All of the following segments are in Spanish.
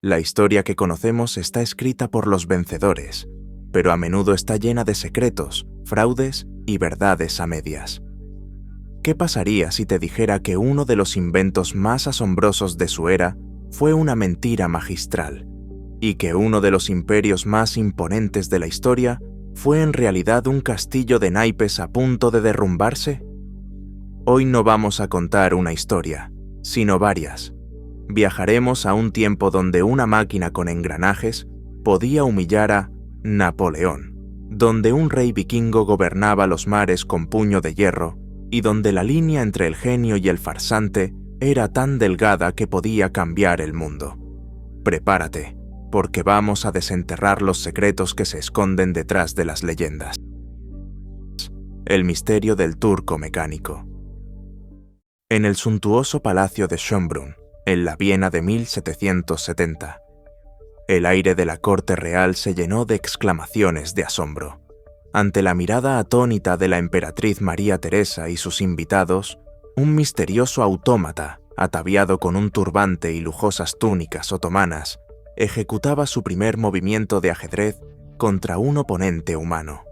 La historia que conocemos está escrita por los vencedores, pero a menudo está llena de secretos, fraudes y verdades a medias. ¿Qué pasaría si te dijera que uno de los inventos más asombrosos de su era fue una mentira magistral, y que uno de los imperios más imponentes de la historia fue en realidad un castillo de naipes a punto de derrumbarse? Hoy no vamos a contar una historia, sino varias. Viajaremos a un tiempo donde una máquina con engranajes podía humillar a Napoleón, donde un rey vikingo gobernaba los mares con puño de hierro y donde la línea entre el genio y el farsante era tan delgada que podía cambiar el mundo. Prepárate, porque vamos a desenterrar los secretos que se esconden detrás de las leyendas. El misterio del turco mecánico. En el suntuoso palacio de Schönbrunn, en la Viena de 1770, el aire de la corte real se llenó de exclamaciones de asombro. Ante la mirada atónita de la emperatriz María Teresa y sus invitados, un misterioso autómata, ataviado con un turbante y lujosas túnicas otomanas, ejecutaba su primer movimiento de ajedrez contra un oponente humano.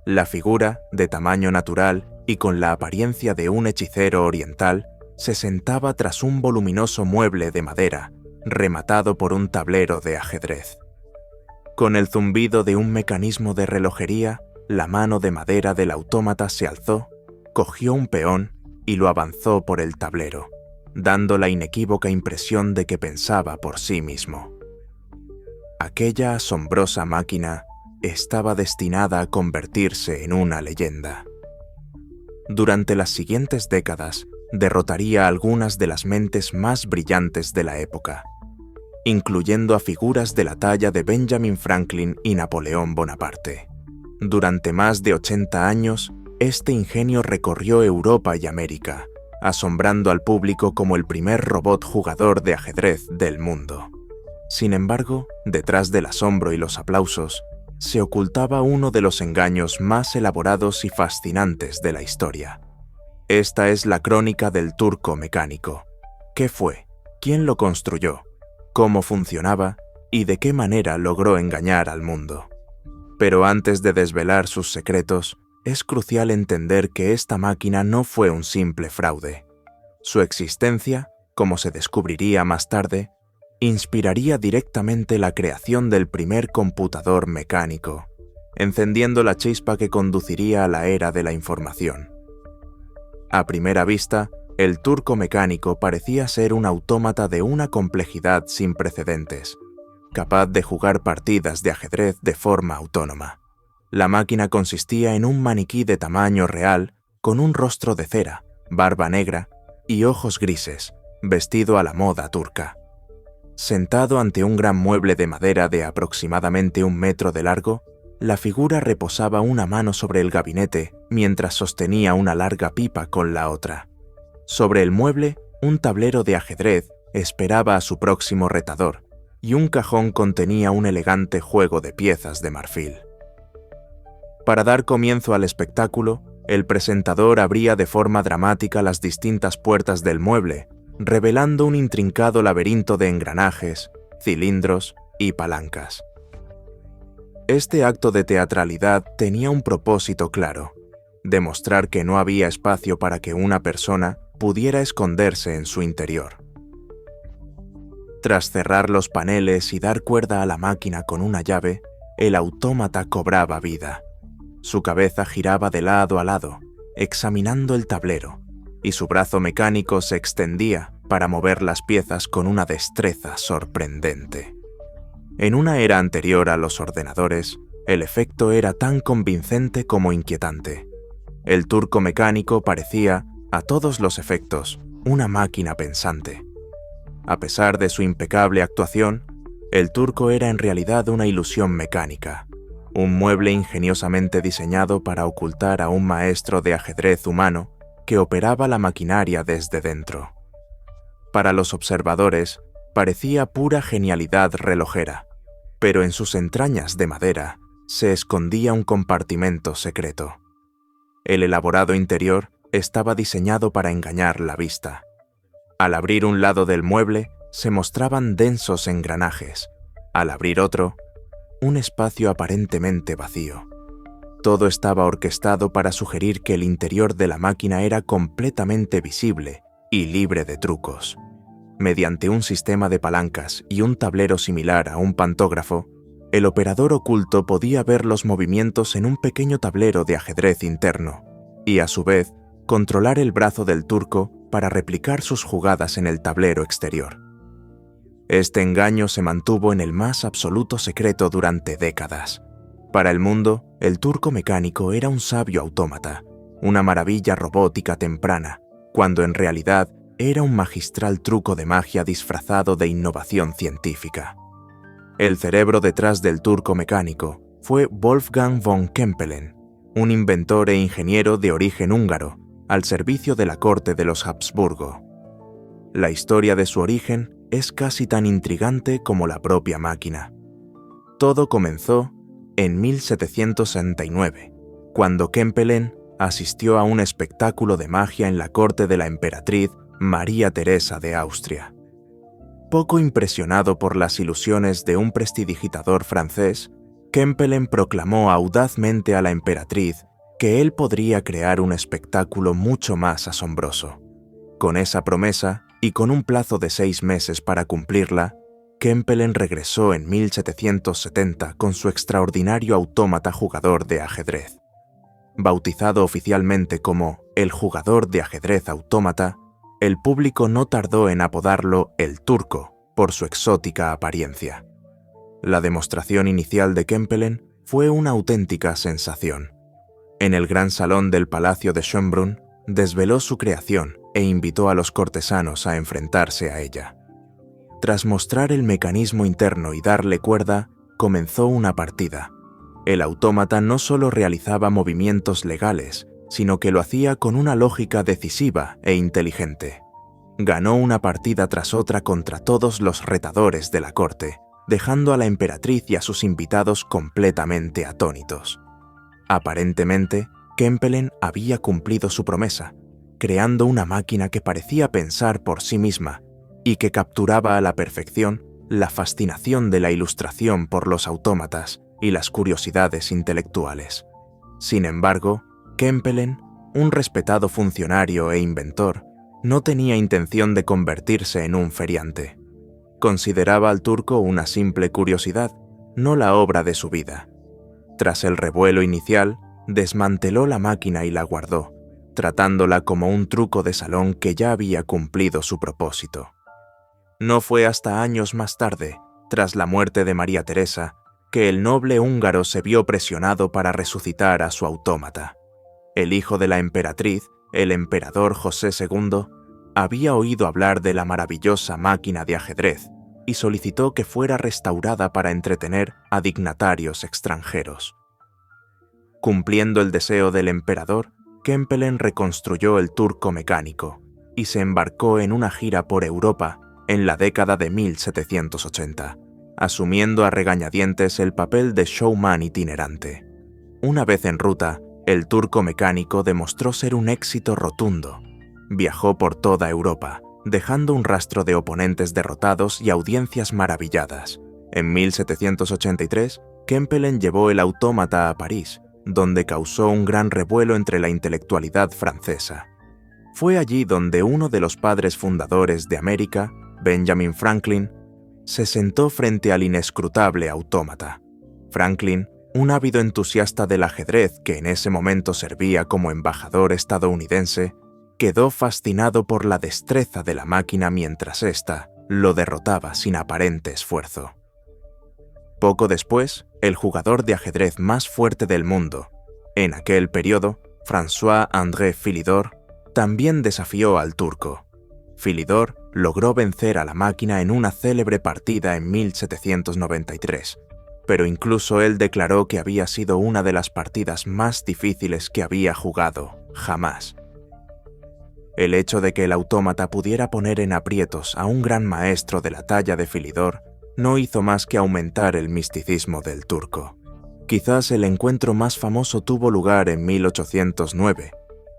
La figura, de tamaño natural y con la apariencia de un hechicero oriental, se sentaba tras un voluminoso mueble de madera, rematado por un tablero de ajedrez. Con el zumbido de un mecanismo de relojería, la mano de madera del autómata se alzó, cogió un peón y lo avanzó por el tablero, dando la inequívoca impresión de que pensaba por sí mismo. Aquella asombrosa máquina estaba destinada a convertirse en una leyenda. Durante las siguientes décadas, derrotaría a algunas de las mentes más brillantes de la época, incluyendo a figuras de la talla de Benjamin Franklin y Napoleón Bonaparte. Durante más de 80 años, este ingenio recorrió Europa y América, asombrando al público como el primer robot jugador de ajedrez del mundo. Sin embargo, detrás del asombro y los aplausos, se ocultaba uno de los engaños más elaborados y fascinantes de la historia. Esta es la crónica del turco mecánico. ¿Qué fue? ¿Quién lo construyó? ¿Cómo funcionaba? ¿Y de qué manera logró engañar al mundo? Pero antes de desvelar sus secretos, es crucial entender que esta máquina no fue un simple fraude. Su existencia, como se descubriría más tarde, inspiraría directamente la creación del primer computador mecánico, encendiendo la chispa que conduciría a la era de la información. A primera vista, el turco mecánico parecía ser un autómata de una complejidad sin precedentes, capaz de jugar partidas de ajedrez de forma autónoma. La máquina consistía en un maniquí de tamaño real, con un rostro de cera, barba negra y ojos grises, vestido a la moda turca. Sentado ante un gran mueble de madera de aproximadamente 1 metro de largo, la figura reposaba una mano sobre el gabinete mientras sostenía una larga pipa con la otra. Sobre el mueble, un tablero de ajedrez esperaba a su próximo retador, y un cajón contenía un elegante juego de piezas de marfil. Para dar comienzo al espectáculo, el presentador abría de forma dramática las distintas puertas del mueble, revelando un intrincado laberinto de engranajes, cilindros y palancas. Este acto de teatralidad tenía un propósito claro: demostrar que no había espacio para que una persona pudiera esconderse en su interior. Tras cerrar los paneles y dar cuerda a la máquina con una llave, el autómata cobraba vida. Su cabeza giraba de lado a lado, examinando el tablero, y su brazo mecánico se extendía para mover las piezas con una destreza sorprendente. En una era anterior a los ordenadores, el efecto era tan convincente como inquietante. El turco mecánico parecía, a todos los efectos, una máquina pensante. A pesar de su impecable actuación, el turco era en realidad una ilusión mecánica, un mueble ingeniosamente diseñado para ocultar a un maestro de ajedrez humano que operaba la maquinaria desde dentro. Para los observadores, parecía pura genialidad relojera, pero en sus entrañas de madera se escondía un compartimento secreto. El elaborado interior estaba diseñado para engañar la vista. Al abrir un lado del mueble, se mostraban densos engranajes. Al abrir otro, un espacio aparentemente vacío. Todo estaba orquestado para sugerir que el interior de la máquina era completamente visible y libre de trucos. Mediante un sistema de palancas y un tablero similar a un pantógrafo, el operador oculto podía ver los movimientos en un pequeño tablero de ajedrez interno y, a su vez, controlar el brazo del turco para replicar sus jugadas en el tablero exterior. Este engaño se mantuvo en el más absoluto secreto durante décadas. Para el mundo, el turco mecánico era un sabio autómata, una maravilla robótica temprana, cuando en realidad era un magistral truco de magia disfrazado de innovación científica. El cerebro detrás del turco mecánico fue Wolfgang von Kempelen, un inventor e ingeniero de origen húngaro, al servicio de la corte de los Habsburgo. La historia de su origen es casi tan intrigante como la propia máquina. Todo comenzó en 1769, cuando Kempelen asistió a un espectáculo de magia en la corte de la emperatriz María Teresa de Austria. Poco impresionado por las ilusiones de un prestidigitador francés, Kempelen proclamó audazmente a la emperatriz que él podría crear un espectáculo mucho más asombroso. Con esa promesa, y con un plazo de 6 meses para cumplirla, Kempelen regresó en 1770 con su extraordinario autómata jugador de ajedrez. Bautizado oficialmente como el jugador de ajedrez autómata, el público no tardó en apodarlo el turco por su exótica apariencia. La demostración inicial de Kempelen fue una auténtica sensación. En el gran salón del Palacio de Schönbrunn, desveló su creación e invitó a los cortesanos a enfrentarse a ella. Tras mostrar el mecanismo interno y darle cuerda, comenzó una partida. El autómata no solo realizaba movimientos legales, sino que lo hacía con una lógica decisiva e inteligente. Ganó una partida tras otra contra todos los retadores de la corte, dejando a la emperatriz y a sus invitados completamente atónitos. Aparentemente, Kempelen había cumplido su promesa, creando una máquina que parecía pensar por sí misma y que capturaba a la perfección la fascinación de la ilustración por los autómatas y las curiosidades intelectuales. Sin embargo, Kempelen, un respetado funcionario e inventor, no tenía intención de convertirse en un feriante. Consideraba al turco una simple curiosidad, no la obra de su vida. Tras el revuelo inicial, desmanteló la máquina y la guardó, tratándola como un truco de salón que ya había cumplido su propósito. No fue hasta años más tarde, tras la muerte de María Teresa, que el noble húngaro se vio presionado para resucitar a su autómata. El hijo de la emperatriz, el emperador José II, había oído hablar de la maravillosa máquina de ajedrez y solicitó que fuera restaurada para entretener a dignatarios extranjeros. Cumpliendo el deseo del emperador, Kempelen reconstruyó el turco mecánico y se embarcó en una gira por Europa en la década de 1780, asumiendo a regañadientes el papel de showman itinerante. Una vez en ruta, el turco mecánico demostró ser un éxito rotundo. Viajó por toda Europa, dejando un rastro de oponentes derrotados y audiencias maravilladas. En 1783, Kempelen llevó el autómata a París, donde causó un gran revuelo entre la intelectualidad francesa. Fue allí donde uno de los padres fundadores de América, Benjamin Franklin, se sentó frente al inescrutable autómata. Franklin, un ávido entusiasta del ajedrez que en ese momento servía como embajador estadounidense, quedó fascinado por la destreza de la máquina mientras ésta lo derrotaba sin aparente esfuerzo. Poco después, el jugador de ajedrez más fuerte del mundo, en aquel periodo, François-André Philidor, también desafió al turco. Philidor logró vencer a la máquina en una célebre partida en 1793, pero incluso él declaró que había sido una de las partidas más difíciles que había jugado jamás. El hecho de que el autómata pudiera poner en aprietos a un gran maestro de la talla de Philidor no hizo más que aumentar el misticismo del turco. Quizás el encuentro más famoso tuvo lugar en 1809,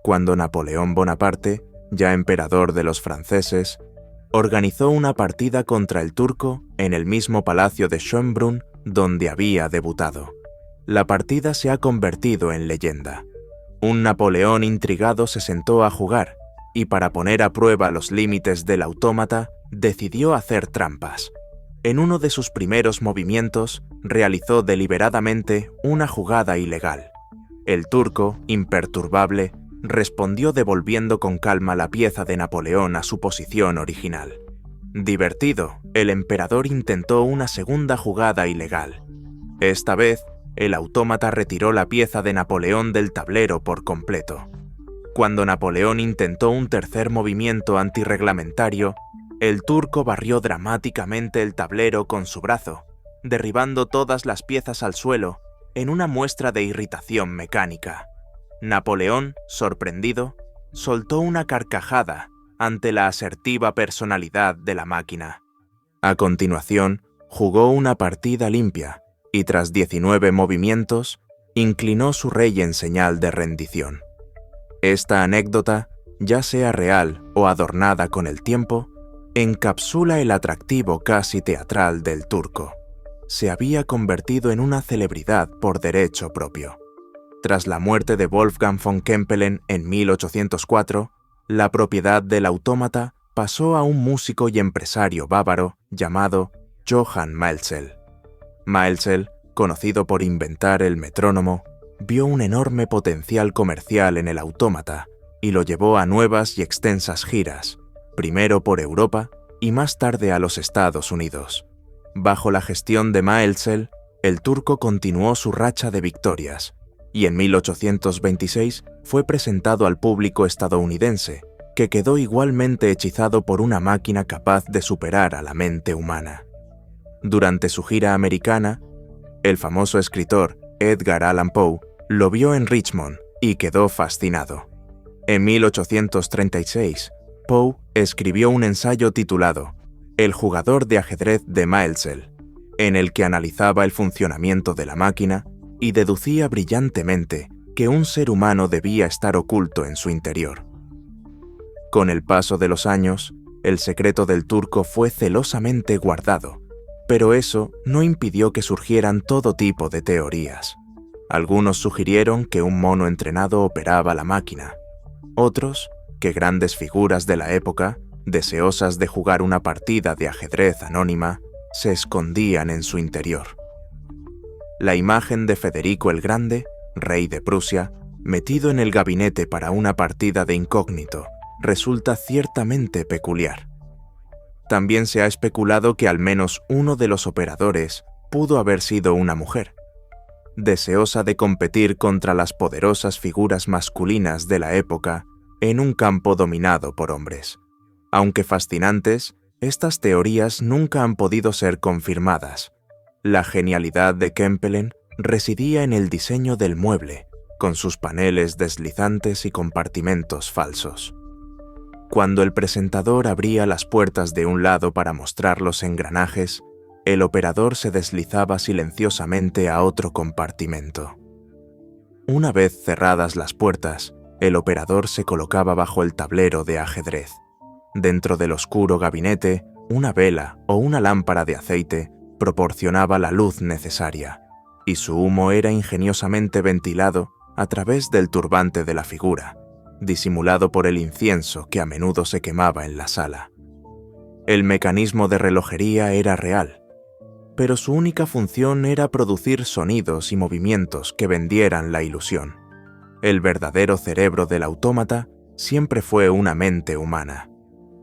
cuando Napoleón Bonaparte, ya emperador de los franceses, organizó una partida contra el turco en el mismo palacio de Schönbrunn donde había debutado. La partida se ha convertido en leyenda. Un Napoleón intrigado se sentó a jugar y para poner a prueba los límites del autómata, decidió hacer trampas. En uno de sus primeros movimientos, realizó deliberadamente una jugada ilegal. El turco, imperturbable, respondió devolviendo con calma la pieza de Napoleón a su posición original. Divertido, el emperador intentó una segunda jugada ilegal. Esta vez, el autómata retiró la pieza de Napoleón del tablero por completo. Cuando Napoleón intentó un tercer movimiento antirreglamentario, el turco barrió dramáticamente el tablero con su brazo, derribando todas las piezas al suelo en una muestra de irritación mecánica. Napoleón, sorprendido, soltó una carcajada ante la asertiva personalidad de la máquina. A continuación, jugó una partida limpia y tras 19 movimientos, inclinó su rey en señal de rendición. Esta anécdota, ya sea real o adornada con el tiempo, encapsula el atractivo casi teatral del turco. Se había convertido en una celebridad por derecho propio. Tras la muerte de Wolfgang von Kempelen en 1804, la propiedad del autómata pasó a un músico y empresario bávaro llamado Johann Maelzel. Maelzel, conocido por inventar el metrónomo, vio un enorme potencial comercial en el autómata y lo llevó a nuevas y extensas giras, primero por Europa y más tarde a los Estados Unidos. Bajo la gestión de Maelzel, el turco continuó su racha de victorias y en 1826 fue presentado al público estadounidense, que quedó igualmente hechizado por una máquina capaz de superar a la mente humana. Durante su gira americana, el famoso escritor Edgar Allan Poe lo vio en Richmond y quedó fascinado. En 1836, Poe escribió un ensayo titulado El jugador de ajedrez de Maelzel, en el que analizaba el funcionamiento de la máquina y deducía brillantemente que un ser humano debía estar oculto en su interior. Con el paso de los años, el secreto del turco fue celosamente guardado, pero eso no impidió que surgieran todo tipo de teorías. Algunos sugirieron que un mono entrenado operaba la máquina. Otros, que grandes figuras de la época, deseosas de jugar una partida de ajedrez anónima, se escondían en su interior. La imagen de Federico el Grande, rey de Prusia, metido en el gabinete para una partida de incógnito, resulta ciertamente peculiar. También se ha especulado que al menos uno de los operadores pudo haber sido una mujer, deseosa de competir contra las poderosas figuras masculinas de la época en un campo dominado por hombres. Aunque fascinantes, estas teorías nunca han podido ser confirmadas. La genialidad de Kempelen residía en el diseño del mueble, con sus paneles deslizantes y compartimentos falsos. Cuando el presentador abría las puertas de un lado para mostrar los engranajes, el operador se deslizaba silenciosamente a otro compartimento. Una vez cerradas las puertas, el operador se colocaba bajo el tablero de ajedrez. Dentro del oscuro gabinete, una vela o una lámpara de aceite proporcionaba la luz necesaria, y su humo era ingeniosamente ventilado a través del turbante de la figura, disimulado por el incienso que a menudo se quemaba en la sala. El mecanismo de relojería era real, pero su única función era producir sonidos y movimientos que vendieran la ilusión. El verdadero cerebro del autómata siempre fue una mente humana.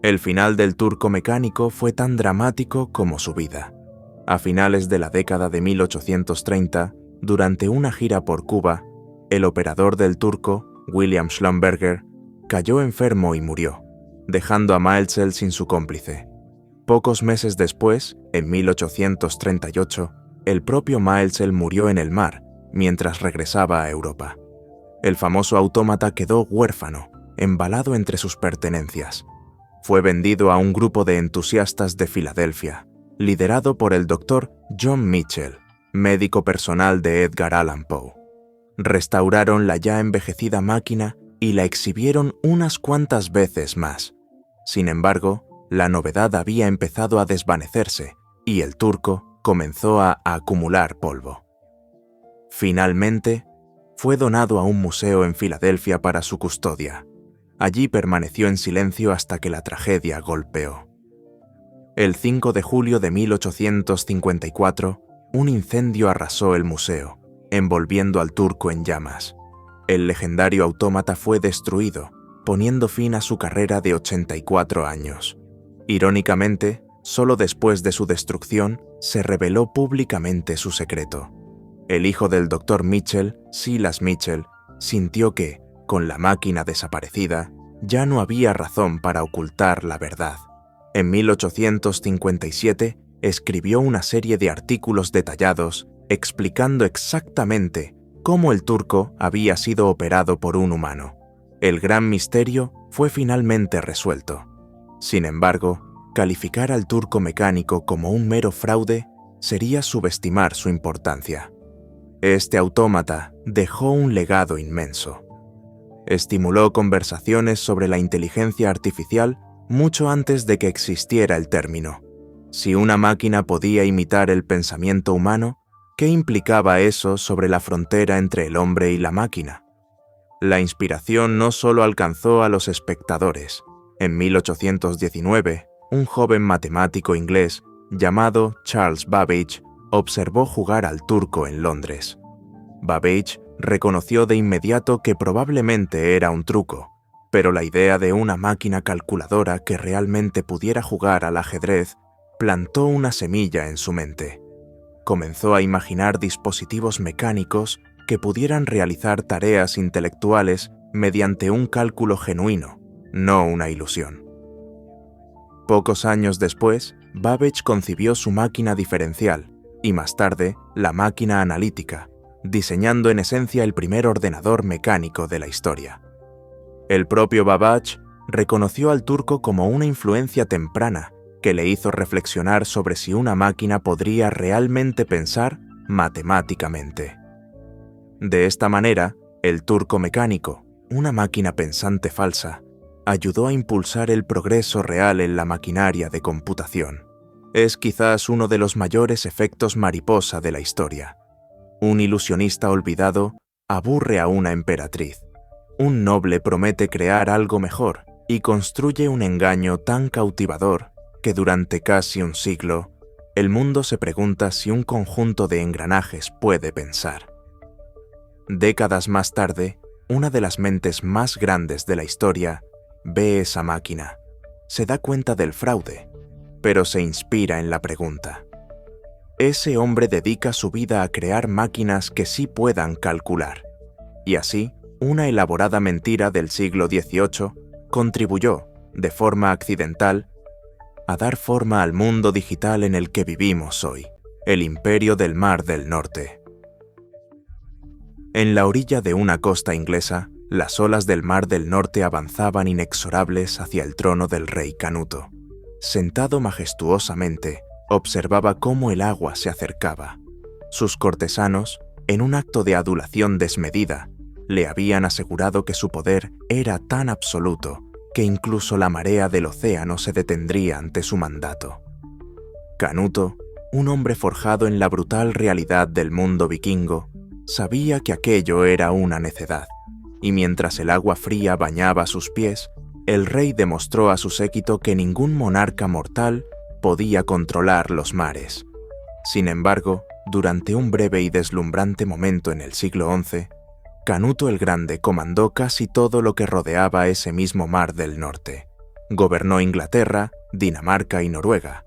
El final del turco mecánico fue tan dramático como su vida. A finales de la década de 1830, durante una gira por Cuba, el operador del turco, William Schlumberger, cayó enfermo y murió, dejando a Maelzel sin su cómplice. Pocos meses después, en 1838, el propio Maelzel murió en el mar mientras regresaba a Europa. El famoso autómata quedó huérfano, embalado entre sus pertenencias. Fue vendido a un grupo de entusiastas de Filadelfia, liderado por el Dr. John Mitchell, médico personal de Edgar Allan Poe. Restauraron la ya envejecida máquina y la exhibieron unas cuantas veces más. Sin embargo, la novedad había empezado a desvanecerse y el turco comenzó a acumular polvo. Finalmente, fue donado a un museo en Filadelfia para su custodia. Allí permaneció en silencio hasta que la tragedia golpeó. El 5 de julio de 1854, un incendio arrasó el museo, envolviendo al turco en llamas. El legendario autómata fue destruido, poniendo fin a su carrera de 84 años. Irónicamente, solo después de su destrucción se reveló públicamente su secreto. El hijo del Dr. Mitchell, Silas Mitchell, sintió que, con la máquina desaparecida, ya no había razón para ocultar la verdad. En 1857 escribió una serie de artículos detallados explicando exactamente cómo el turco había sido operado por un humano. El gran misterio fue finalmente resuelto. Sin embargo, calificar al turco mecánico como un mero fraude sería subestimar su importancia. Este autómata dejó un legado inmenso. Estimuló conversaciones sobre la inteligencia artificial mucho antes de que existiera el término. Si una máquina podía imitar el pensamiento humano, ¿qué implicaba eso sobre la frontera entre el hombre y la máquina? La inspiración no solo alcanzó a los espectadores. En 1819, un joven matemático inglés llamado Charles Babbage observó jugar al turco en Londres. Babbage reconoció de inmediato que probablemente era un truco, pero la idea de una máquina calculadora que realmente pudiera jugar al ajedrez plantó una semilla en su mente. Comenzó a imaginar dispositivos mecánicos que pudieran realizar tareas intelectuales mediante un cálculo genuino, no una ilusión. Pocos años después, Babbage concibió su máquina diferencial y más tarde la máquina analítica, diseñando en esencia el primer ordenador mecánico de la historia. El propio Babbage reconoció al turco como una influencia temprana que le hizo reflexionar sobre si una máquina podría realmente pensar matemáticamente. De esta manera, el turco mecánico, una máquina pensante falsa, ayudó a impulsar el progreso real en la maquinaria de computación. Es quizás uno de los mayores efectos mariposa de la historia. Un ilusionista olvidado aburre a una emperatriz. Un noble promete crear algo mejor y construye un engaño tan cautivador que durante casi un siglo, el mundo se pregunta si un conjunto de engranajes puede pensar. Décadas más tarde, una de las mentes más grandes de la historia ve esa máquina, se da cuenta del fraude, pero se inspira en la pregunta. Ese hombre dedica su vida a crear máquinas que sí puedan calcular, y así, una elaborada mentira del siglo XVIII contribuyó, de forma accidental, a dar forma al mundo digital en el que vivimos hoy, el Imperio del Mar del Norte. En la orilla de una costa inglesa, las olas del Mar del Norte avanzaban inexorables hacia el trono del rey Canuto. Sentado majestuosamente, observaba cómo el agua se acercaba. Sus cortesanos, en un acto de adulación desmedida, le habían asegurado que su poder era tan absoluto que incluso la marea del océano se detendría ante su mandato. Canuto, un hombre forjado en la brutal realidad del mundo vikingo, sabía que aquello era una necedad, y mientras el agua fría bañaba sus pies, el rey demostró a su séquito que ningún monarca mortal podía controlar los mares. Sin embargo, durante un breve y deslumbrante momento en el siglo XI, Canuto el Grande comandó casi todo lo que rodeaba ese mismo Mar del Norte. Gobernó Inglaterra, Dinamarca y Noruega,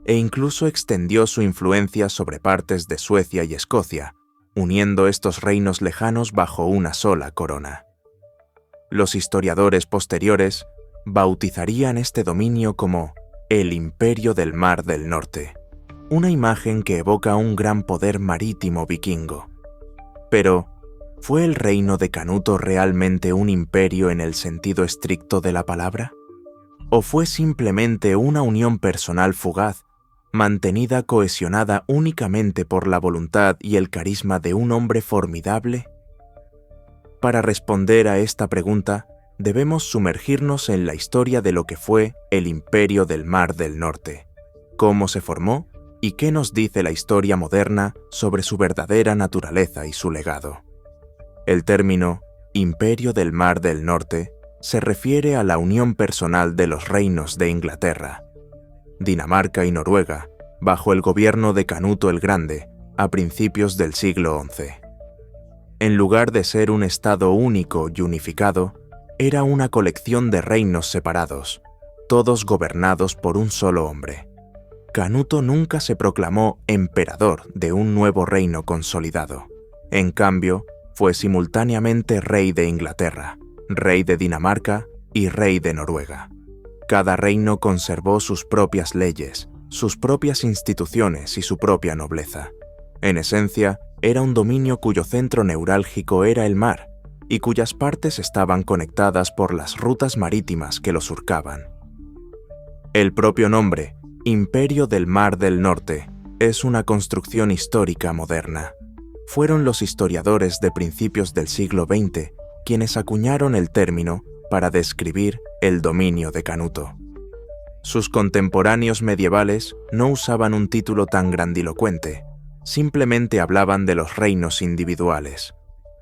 e incluso extendió su influencia sobre partes de Suecia y Escocia, uniendo estos reinos lejanos bajo una sola corona. Los historiadores posteriores bautizarían este dominio como el Imperio del Mar del Norte, una imagen que evoca un gran poder marítimo vikingo. Pero, ¿fue el reino de Canuto realmente un imperio en el sentido estricto de la palabra? ¿O fue simplemente una unión personal fugaz, mantenida cohesionada únicamente por la voluntad y el carisma de un hombre formidable? Para responder a esta pregunta, debemos sumergirnos en la historia de lo que fue el Imperio del Mar del Norte, cómo se formó y qué nos dice la historia moderna sobre su verdadera naturaleza y su legado. El término Imperio del Mar del Norte se refiere a la unión personal de los reinos de Inglaterra, Dinamarca y Noruega, bajo el gobierno de Canuto el Grande, a principios del siglo XI. En lugar de ser un estado único y unificado, era una colección de reinos separados, todos gobernados por un solo hombre. Canuto nunca se proclamó emperador de un nuevo reino consolidado. En cambio, fue simultáneamente rey de Inglaterra, rey de Dinamarca y rey de Noruega. Cada reino conservó sus propias leyes, sus propias instituciones y su propia nobleza. En esencia, era un dominio cuyo centro neurálgico era el mar y cuyas partes estaban conectadas por las rutas marítimas que lo surcaban. El propio nombre, Imperio del Mar del Norte, es una construcción histórica moderna. Fueron los historiadores de principios del siglo XX quienes acuñaron el término para describir el dominio de Canuto. Sus contemporáneos medievales no usaban un título tan grandilocuente, simplemente hablaban de los reinos individuales.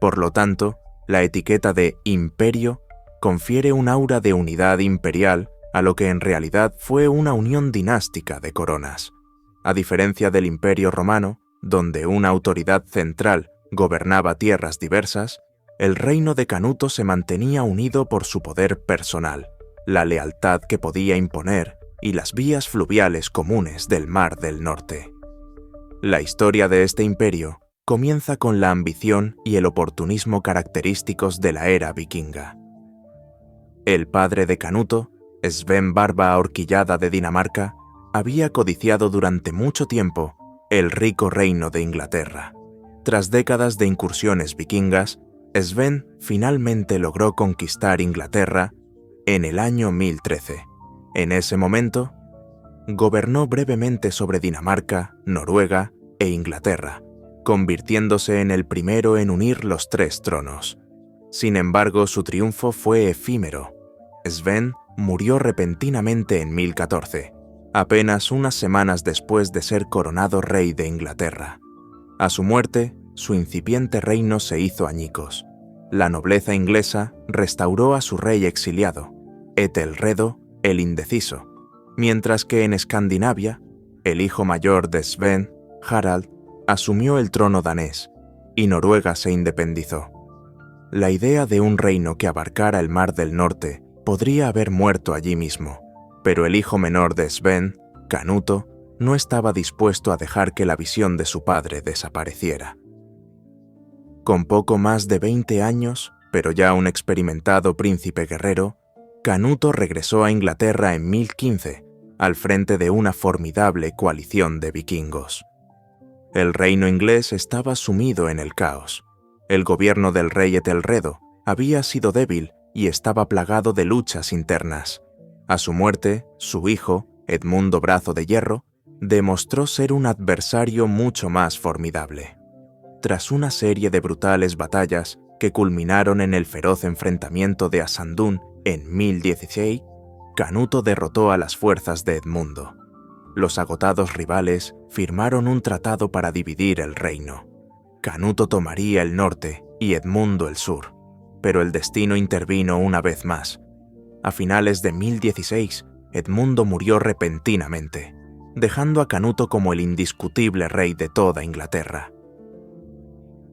Por lo tanto, la etiqueta de imperio confiere un aura de unidad imperial a lo que en realidad fue una unión dinástica de coronas. A diferencia del Imperio Romano, donde una autoridad central gobernaba tierras diversas, el reino de Canuto se mantenía unido por su poder personal, la lealtad que podía imponer y las vías fluviales comunes del Mar del Norte. La historia de este imperio comienza con la ambición y el oportunismo característicos de la era vikinga. El padre de Canuto, Sven Barba Ahorquillada de Dinamarca, había codiciado durante mucho tiempo el rico reino de Inglaterra. Tras décadas de incursiones vikingas, Sven finalmente logró conquistar Inglaterra en el año 1013. En ese momento, gobernó brevemente sobre Dinamarca, Noruega e Inglaterra, convirtiéndose en el primero en unir los tres tronos. Sin embargo, su triunfo fue efímero. Sven murió repentinamente en 1014, apenas unas semanas después de ser coronado rey de Inglaterra. A su muerte, su incipiente reino se hizo añicos. La nobleza inglesa restauró a su rey exiliado, Etelredo el Indeciso, mientras que en Escandinavia, el hijo mayor de Sven, Harald, asumió el trono danés, y Noruega se independizó. La idea de un reino que abarcara el Mar del Norte podría haber muerto allí mismo, pero el hijo menor de Sven, Canuto, no estaba dispuesto a dejar que la visión de su padre desapareciera. Con poco más de 20 años, pero ya un experimentado príncipe guerrero, Canuto regresó a Inglaterra en 1015, al frente de una formidable coalición de vikingos. El reino inglés estaba sumido en el caos. El gobierno del rey Etelredo había sido débil y estaba plagado de luchas internas. A su muerte, su hijo, Edmundo Brazo de Hierro, demostró ser un adversario mucho más formidable. Tras una serie de brutales batallas que culminaron en el feroz enfrentamiento de Asandún en 1016, Canuto derrotó a las fuerzas de Edmundo. Los agotados rivales firmaron un tratado para dividir el reino. Canuto tomaría el norte y Edmundo el sur, pero el destino intervino una vez más. A finales de 1016, Edmundo murió repentinamente, dejando a Canuto como el indiscutible rey de toda Inglaterra.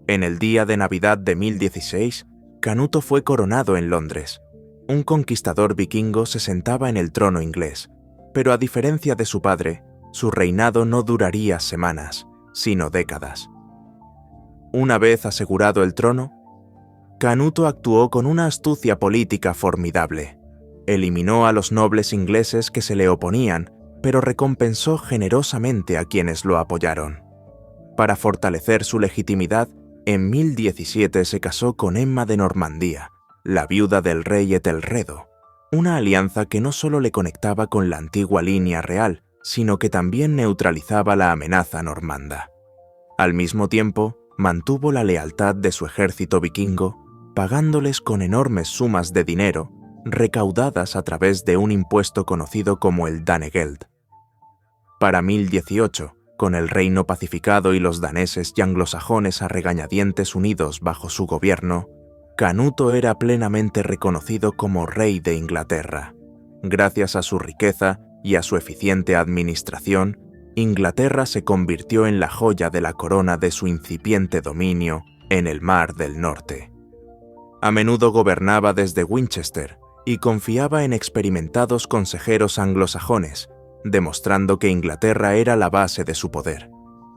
En el día de Navidad de 1016, Canuto fue coronado en Londres. Un conquistador vikingo se sentaba en el trono inglés, pero a diferencia de su padre, su reinado no duraría semanas, sino décadas. Una vez asegurado el trono, Canuto actuó con una astucia política formidable. Eliminó a los nobles ingleses que se le oponían, pero recompensó generosamente a quienes lo apoyaron. Para fortalecer su legitimidad, en 1017 se casó con Emma de Normandía, la viuda del rey Etelredo, una alianza que no solo le conectaba con la antigua línea real, sino que también neutralizaba la amenaza normanda. Al mismo tiempo, mantuvo la lealtad de su ejército vikingo, pagándoles con enormes sumas de dinero recaudadas a través de un impuesto conocido como el Danegeld. Para 1018, con el reino pacificado y los daneses y anglosajones a regañadientes unidos bajo su gobierno, Canuto era plenamente reconocido como rey de Inglaterra. Gracias a su riqueza y a su eficiente administración, Inglaterra se convirtió en la joya de la corona de su incipiente dominio en el Mar del Norte. A menudo gobernaba desde Winchester y confiaba en experimentados consejeros anglosajones, demostrando que Inglaterra era la base de su poder.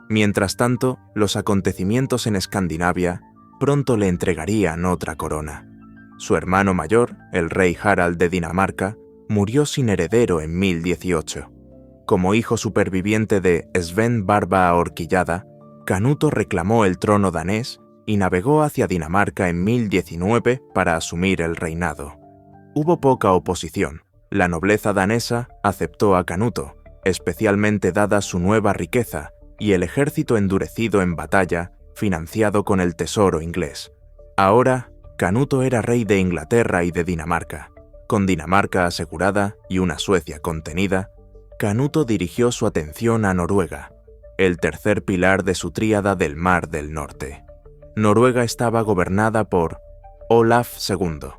Mientras tanto, los acontecimientos en Escandinavia pronto le entregarían otra corona. Su hermano mayor, el rey Harald de Dinamarca, murió sin heredero en 1018. Como hijo superviviente de Sven Barba Ahorquillada, Canuto reclamó el trono danés y navegó hacia Dinamarca en 1019 para asumir el reinado. Hubo poca oposición. La nobleza danesa aceptó a Canuto, especialmente dada su nueva riqueza y el ejército endurecido en batalla, financiado con el tesoro inglés. Ahora, Canuto era rey de Inglaterra y de Dinamarca. Con Dinamarca asegurada y una Suecia contenida, Canuto dirigió su atención a Noruega, el tercer pilar de su tríada del Mar del Norte. Noruega estaba gobernada por Olaf II,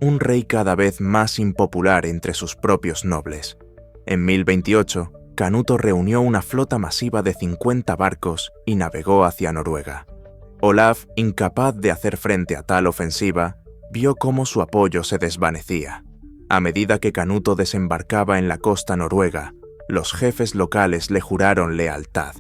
un rey cada vez más impopular entre sus propios nobles. En 1028, Canuto reunió una flota masiva de 50 barcos y navegó hacia Noruega. Olaf, incapaz de hacer frente a tal ofensiva, vio cómo su apoyo se desvanecía. A medida que Canuto desembarcaba en la costa noruega, los jefes locales le juraron lealtad.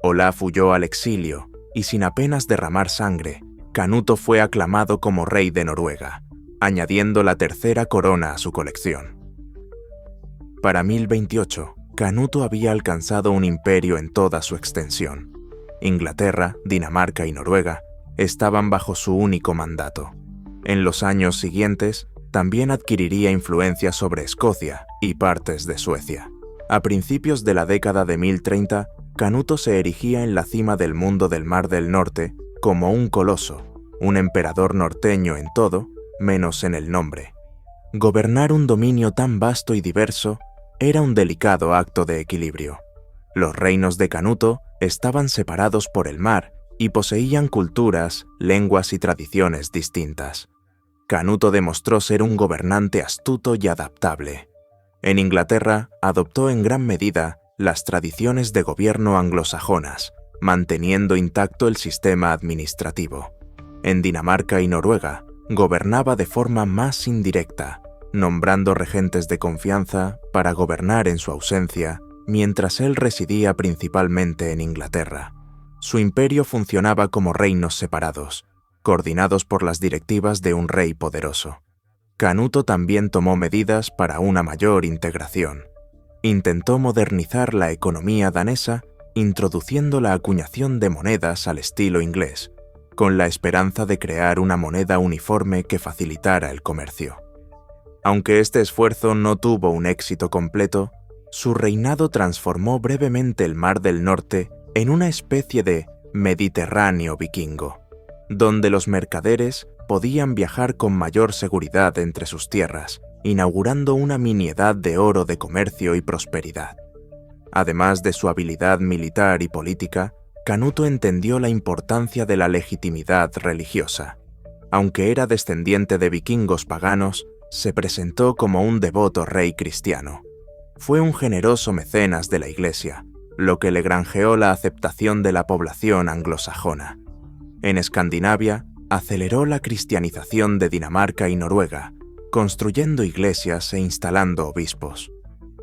Olaf huyó al exilio y sin apenas derramar sangre, Canuto fue aclamado como rey de Noruega, añadiendo la tercera corona a su colección. Para 1028, Canuto había alcanzado un imperio en toda su extensión. Inglaterra, Dinamarca y Noruega estaban bajo su único mandato. En los años siguientes, también adquiriría influencia sobre Escocia y partes de Suecia. A principios de la década de 1030, Canuto se erigía en la cima del mundo del Mar del Norte como un coloso, un emperador norteño en todo, menos en el nombre. Gobernar un dominio tan vasto y diverso era un delicado acto de equilibrio. Los reinos de Canuto estaban separados por el mar y poseían culturas, lenguas y tradiciones distintas. Canuto demostró ser un gobernante astuto y adaptable. En Inglaterra adoptó en gran medida las tradiciones de gobierno anglosajonas, manteniendo intacto el sistema administrativo. En Dinamarca y Noruega gobernaba de forma más indirecta, nombrando regentes de confianza para gobernar en su ausencia, mientras él residía principalmente en Inglaterra. Su imperio funcionaba como reinos separados, coordinados por las directivas de un rey poderoso. Canuto también tomó medidas para una mayor integración. Intentó modernizar la economía danesa, introduciendo la acuñación de monedas al estilo inglés, con la esperanza de crear una moneda uniforme que facilitara el comercio. Aunque este esfuerzo no tuvo un éxito completo, su reinado transformó brevemente el Mar del Norte en una especie de Mediterráneo vikingo, donde los mercaderes podían viajar con mayor seguridad entre sus tierras, inaugurando una mini-edad de oro de comercio y prosperidad. Además de su habilidad militar y política, Canuto entendió la importancia de la legitimidad religiosa. Aunque era descendiente de vikingos paganos, se presentó como un devoto rey cristiano. Fue un generoso mecenas de la Iglesia, lo que le granjeó la aceptación de la población anglosajona. En Escandinavia, aceleró la cristianización de Dinamarca y Noruega, construyendo iglesias e instalando obispos.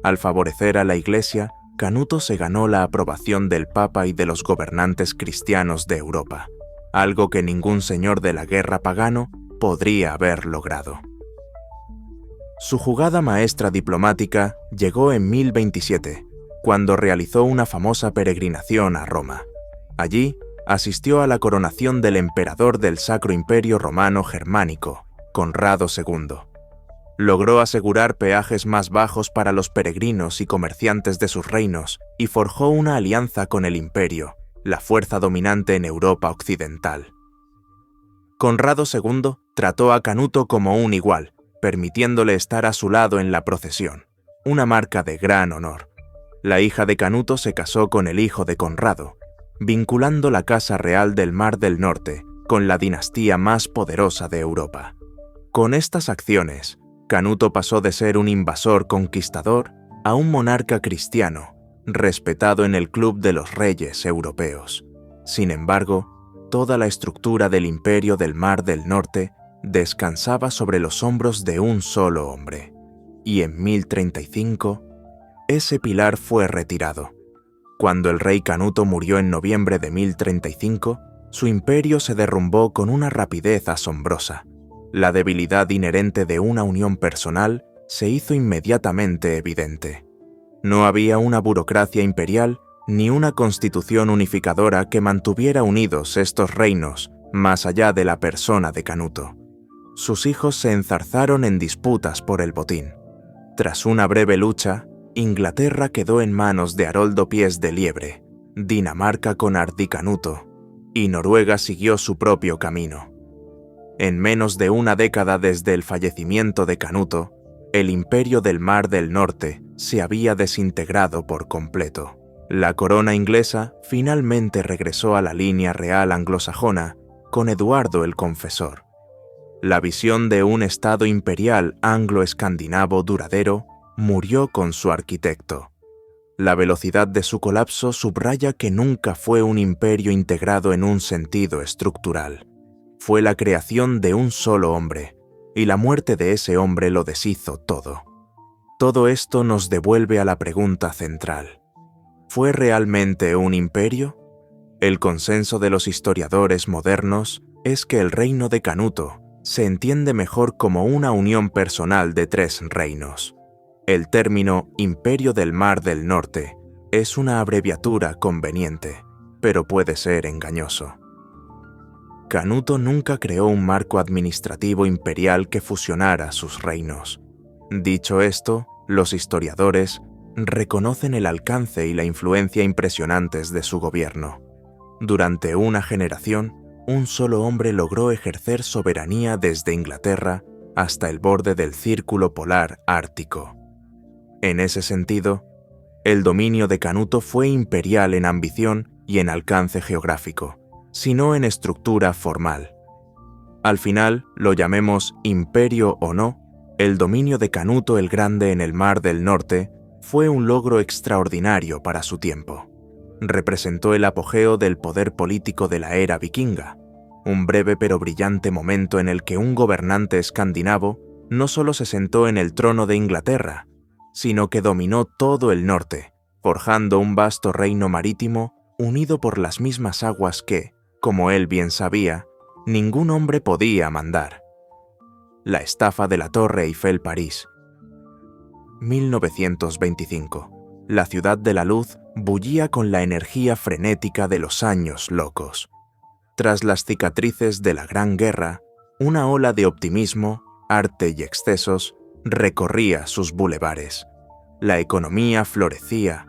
Al favorecer a la Iglesia, Canuto se ganó la aprobación del Papa y de los gobernantes cristianos de Europa, algo que ningún señor de la guerra pagano podría haber logrado. Su jugada maestra diplomática llegó en 1027, cuando realizó una famosa peregrinación a Roma. Allí, asistió a la coronación del emperador del Sacro Imperio Romano Germánico, Conrado II. Logró asegurar peajes más bajos para los peregrinos y comerciantes de sus reinos y forjó una alianza con el imperio, la fuerza dominante en Europa occidental. Conrado II trató a Canuto como un igual, permitiéndole estar a su lado en la procesión, una marca de gran honor. La hija de Canuto se casó con el hijo de Conrado, vinculando la Casa Real del Mar del Norte con la dinastía más poderosa de Europa. Con estas acciones, Canuto pasó de ser un invasor conquistador a un monarca cristiano, respetado en el Club de los Reyes Europeos. Sin embargo, toda la estructura del Imperio del Mar del Norte descansaba sobre los hombros de un solo hombre, y en 1035, ese pilar fue retirado. Cuando el rey Canuto murió en noviembre de 1035, su imperio se derrumbó con una rapidez asombrosa. La debilidad inherente de una unión personal se hizo inmediatamente evidente. No había una burocracia imperial ni una constitución unificadora que mantuviera unidos estos reinos más allá de la persona de Canuto. Sus hijos se enzarzaron en disputas por el botín. Tras una breve lucha, Inglaterra quedó en manos de Haroldo Pies de Liebre, Dinamarca con Ardicanuto, y Noruega siguió su propio camino. En menos de una década desde el fallecimiento de Canuto, el Imperio del Mar del Norte se había desintegrado por completo. La corona inglesa finalmente regresó a la línea real anglosajona con Eduardo el Confesor. La visión de un estado imperial anglo-escandinavo duradero murió con su arquitecto. La velocidad de su colapso subraya que nunca fue un imperio integrado en un sentido estructural. Fue la creación de un solo hombre, y la muerte de ese hombre lo deshizo todo. Todo esto nos devuelve a la pregunta central. ¿Fue realmente un imperio? El consenso de los historiadores modernos es que el reino de Canuto se entiende mejor como una unión personal de tres reinos. El término Imperio del Mar del Norte es una abreviatura conveniente, pero puede ser engañoso. Canuto nunca creó un marco administrativo imperial que fusionara sus reinos. Dicho esto, los historiadores reconocen el alcance y la influencia impresionantes de su gobierno. Durante una generación, un solo hombre logró ejercer soberanía desde Inglaterra hasta el borde del círculo polar ártico. En ese sentido, el dominio de Canuto fue imperial en ambición y en alcance geográfico, sino en estructura formal. Al final, lo llamemos imperio o no, el dominio de Canuto el Grande en el Mar del Norte fue un logro extraordinario para su tiempo. Representó el apogeo del poder político de la era vikinga, un breve pero brillante momento en el que un gobernante escandinavo no solo se sentó en el trono de Inglaterra, sino que dominó todo el norte, forjando un vasto reino marítimo unido por las mismas aguas que, como él bien sabía, ningún hombre podía mandar. La estafa de la Torre Eiffel París. 1925. La ciudad de la luz bullía con la energía frenética de los años locos. Tras las cicatrices de la Gran Guerra, una ola de optimismo, arte y excesos recorría sus bulevares. La economía florecía,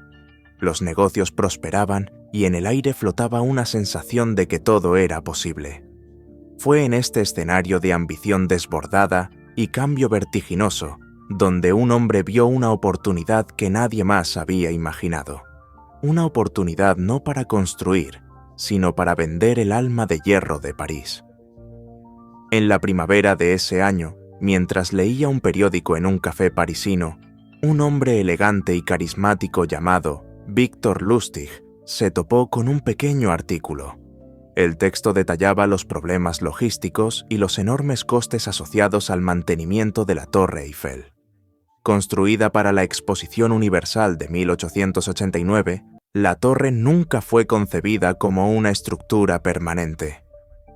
los negocios prosperaban y en el aire flotaba una sensación de que todo era posible. Fue en este escenario de ambición desbordada y cambio vertiginoso donde un hombre vio una oportunidad que nadie más había imaginado. Una oportunidad no para construir, sino para vender el alma de hierro de París. En la primavera de ese año, mientras leía un periódico en un café parisino, un hombre elegante y carismático llamado Victor Lustig se topó con un pequeño artículo. El texto detallaba los problemas logísticos y los enormes costes asociados al mantenimiento de la Torre Eiffel. Construida para la Exposición Universal de 1889, la torre nunca fue concebida como una estructura permanente.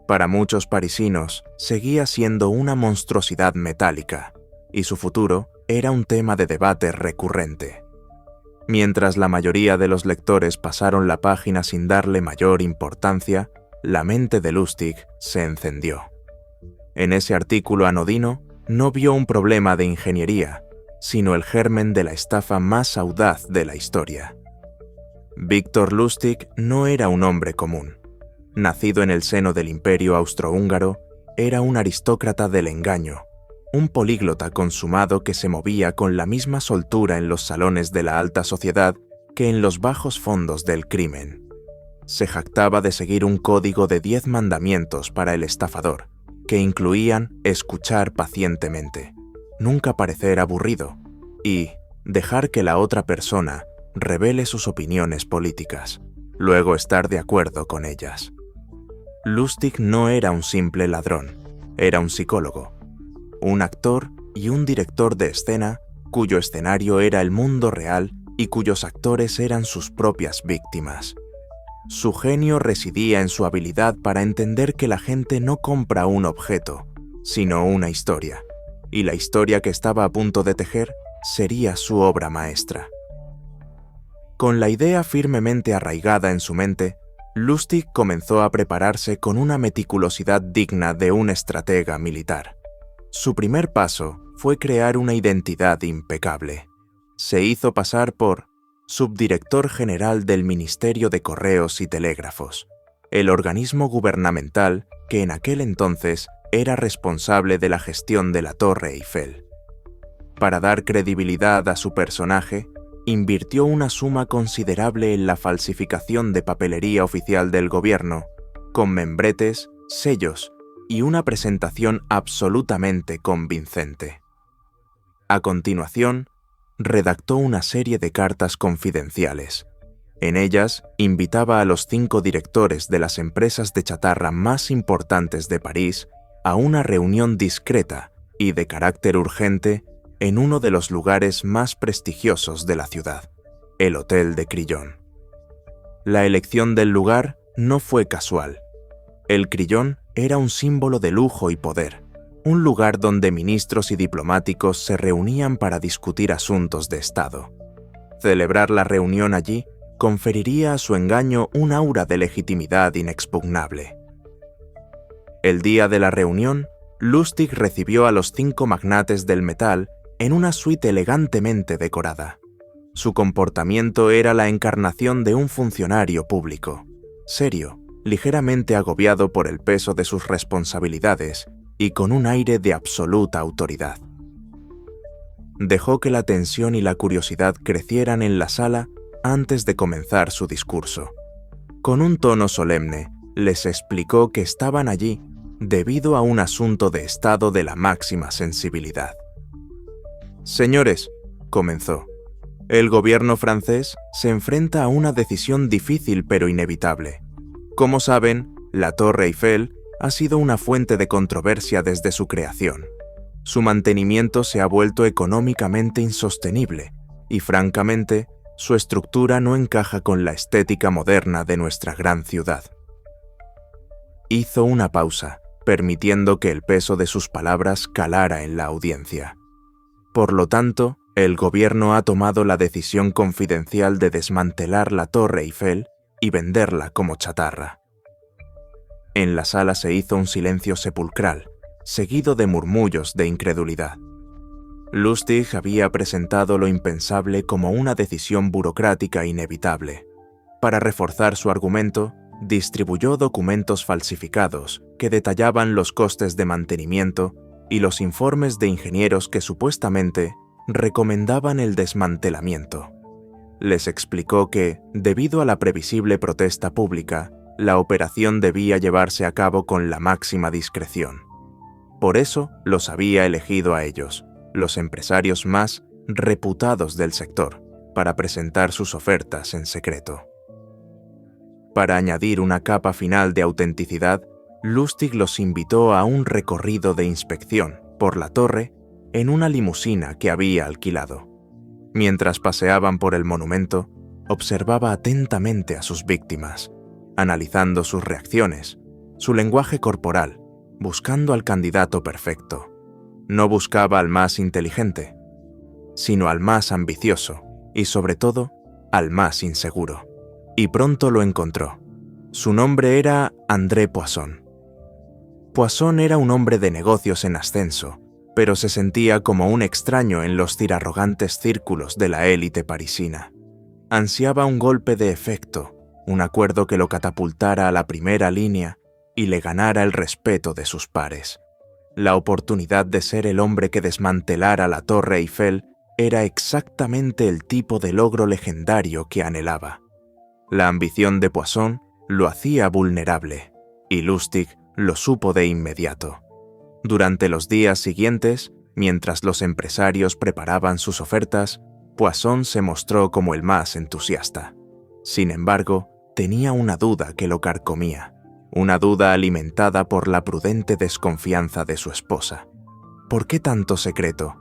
Para muchos parisinos, seguía siendo una monstruosidad metálica, y su futuro era un tema de debate recurrente. Mientras la mayoría de los lectores pasaron la página sin darle mayor importancia, la mente de Lustig se encendió. En ese artículo anodino no vio un problema de ingeniería, sino el germen de la estafa más audaz de la historia. Victor Lustig no era un hombre común. Nacido en el seno del Imperio Austrohúngaro, era un aristócrata del engaño, un políglota consumado que se movía con la misma soltura en los salones de la alta sociedad que en los bajos fondos del crimen. Se jactaba de seguir un código de 10 mandamientos para el estafador, que incluían escuchar pacientemente, nunca parecer aburrido y dejar que la otra persona revele sus opiniones políticas, luego estar de acuerdo con ellas. Lustig no era un simple ladrón, era un psicólogo, un actor y un director de escena cuyo escenario era el mundo real y cuyos actores eran sus propias víctimas. Su genio residía en su habilidad para entender que la gente no compra un objeto, sino una historia, y la historia que estaba a punto de tejer sería su obra maestra. Con la idea firmemente arraigada en su mente, Lustig comenzó a prepararse con una meticulosidad digna de un estratega militar. Su primer paso fue crear una identidad impecable. Se hizo pasar por subdirector general del Ministerio de Correos y Telégrafos, el organismo gubernamental que en aquel entonces era responsable de la gestión de la Torre Eiffel. Para dar credibilidad a su personaje, invirtió una suma considerable en la falsificación de papelería oficial del gobierno, con membretes, sellos y una presentación absolutamente convincente. A continuación, redactó una serie de cartas confidenciales. En ellas, invitaba a los 5 directores de las empresas de chatarra más importantes de París a una reunión discreta y de carácter urgente en uno de los lugares más prestigiosos de la ciudad, el Hotel de Crillon. La elección del lugar no fue casual. El Crillon era un símbolo de lujo y poder, un lugar donde ministros y diplomáticos se reunían para discutir asuntos de Estado. Celebrar la reunión allí conferiría a su engaño un aura de legitimidad inexpugnable. El día de la reunión, Lustig recibió a los 5 magnates del metal en una suite elegantemente decorada. Su comportamiento era la encarnación de un funcionario público, serio, ligeramente agobiado por el peso de sus responsabilidades y con un aire de absoluta autoridad. Dejó que la tensión y la curiosidad crecieran en la sala antes de comenzar su discurso. Con un tono solemne, les explicó que estaban allí debido a un asunto de Estado de la máxima sensibilidad. «Señores», comenzó, «el gobierno francés se enfrenta a una decisión difícil pero inevitable. Como saben, la Torre Eiffel ha sido una fuente de controversia desde su creación. Su mantenimiento se ha vuelto económicamente insostenible y, francamente, su estructura no encaja con la estética moderna de nuestra gran ciudad». Hizo una pausa, permitiendo que el peso de sus palabras calara en la audiencia. Por lo tanto, el gobierno ha tomado la decisión confidencial de desmantelar la Torre Eiffel y venderla como chatarra. En la sala se hizo un silencio sepulcral, seguido de murmullos de incredulidad. Lustig había presentado lo impensable como una decisión burocrática inevitable. Para reforzar su argumento, distribuyó documentos falsificados que detallaban los costes de mantenimiento y los informes de ingenieros que supuestamente recomendaban el desmantelamiento. Les explicó que, debido a la previsible protesta pública, la operación debía llevarse a cabo con la máxima discreción. Por eso los había elegido a ellos, los empresarios más reputados del sector, para presentar sus ofertas en secreto. Para añadir una capa final de autenticidad, Lustig los invitó a un recorrido de inspección por la torre en una limusina que había alquilado. Mientras paseaban por el monumento, observaba atentamente a sus víctimas, analizando sus reacciones, su lenguaje corporal, buscando al candidato perfecto. No buscaba al más inteligente, sino al más ambicioso y, sobre todo, al más inseguro. Y pronto lo encontró. Su nombre era André Poisson. Poisson era un hombre de negocios en ascenso, pero se sentía como un extraño en los tirarrogantes círculos de la élite parisina. Ansiaba un golpe de efecto, un acuerdo que lo catapultara a la primera línea y le ganara el respeto de sus pares. La oportunidad de ser el hombre que desmantelara la Torre Eiffel era exactamente el tipo de logro legendario que anhelaba. La ambición de Poisson lo hacía vulnerable, y Lustig lo supo de inmediato. Durante los días siguientes, mientras los empresarios preparaban sus ofertas, Poisson se mostró como el más entusiasta. Sin embargo, tenía una duda que lo carcomía, una duda alimentada por la prudente desconfianza de su esposa. ¿Por qué tanto secreto?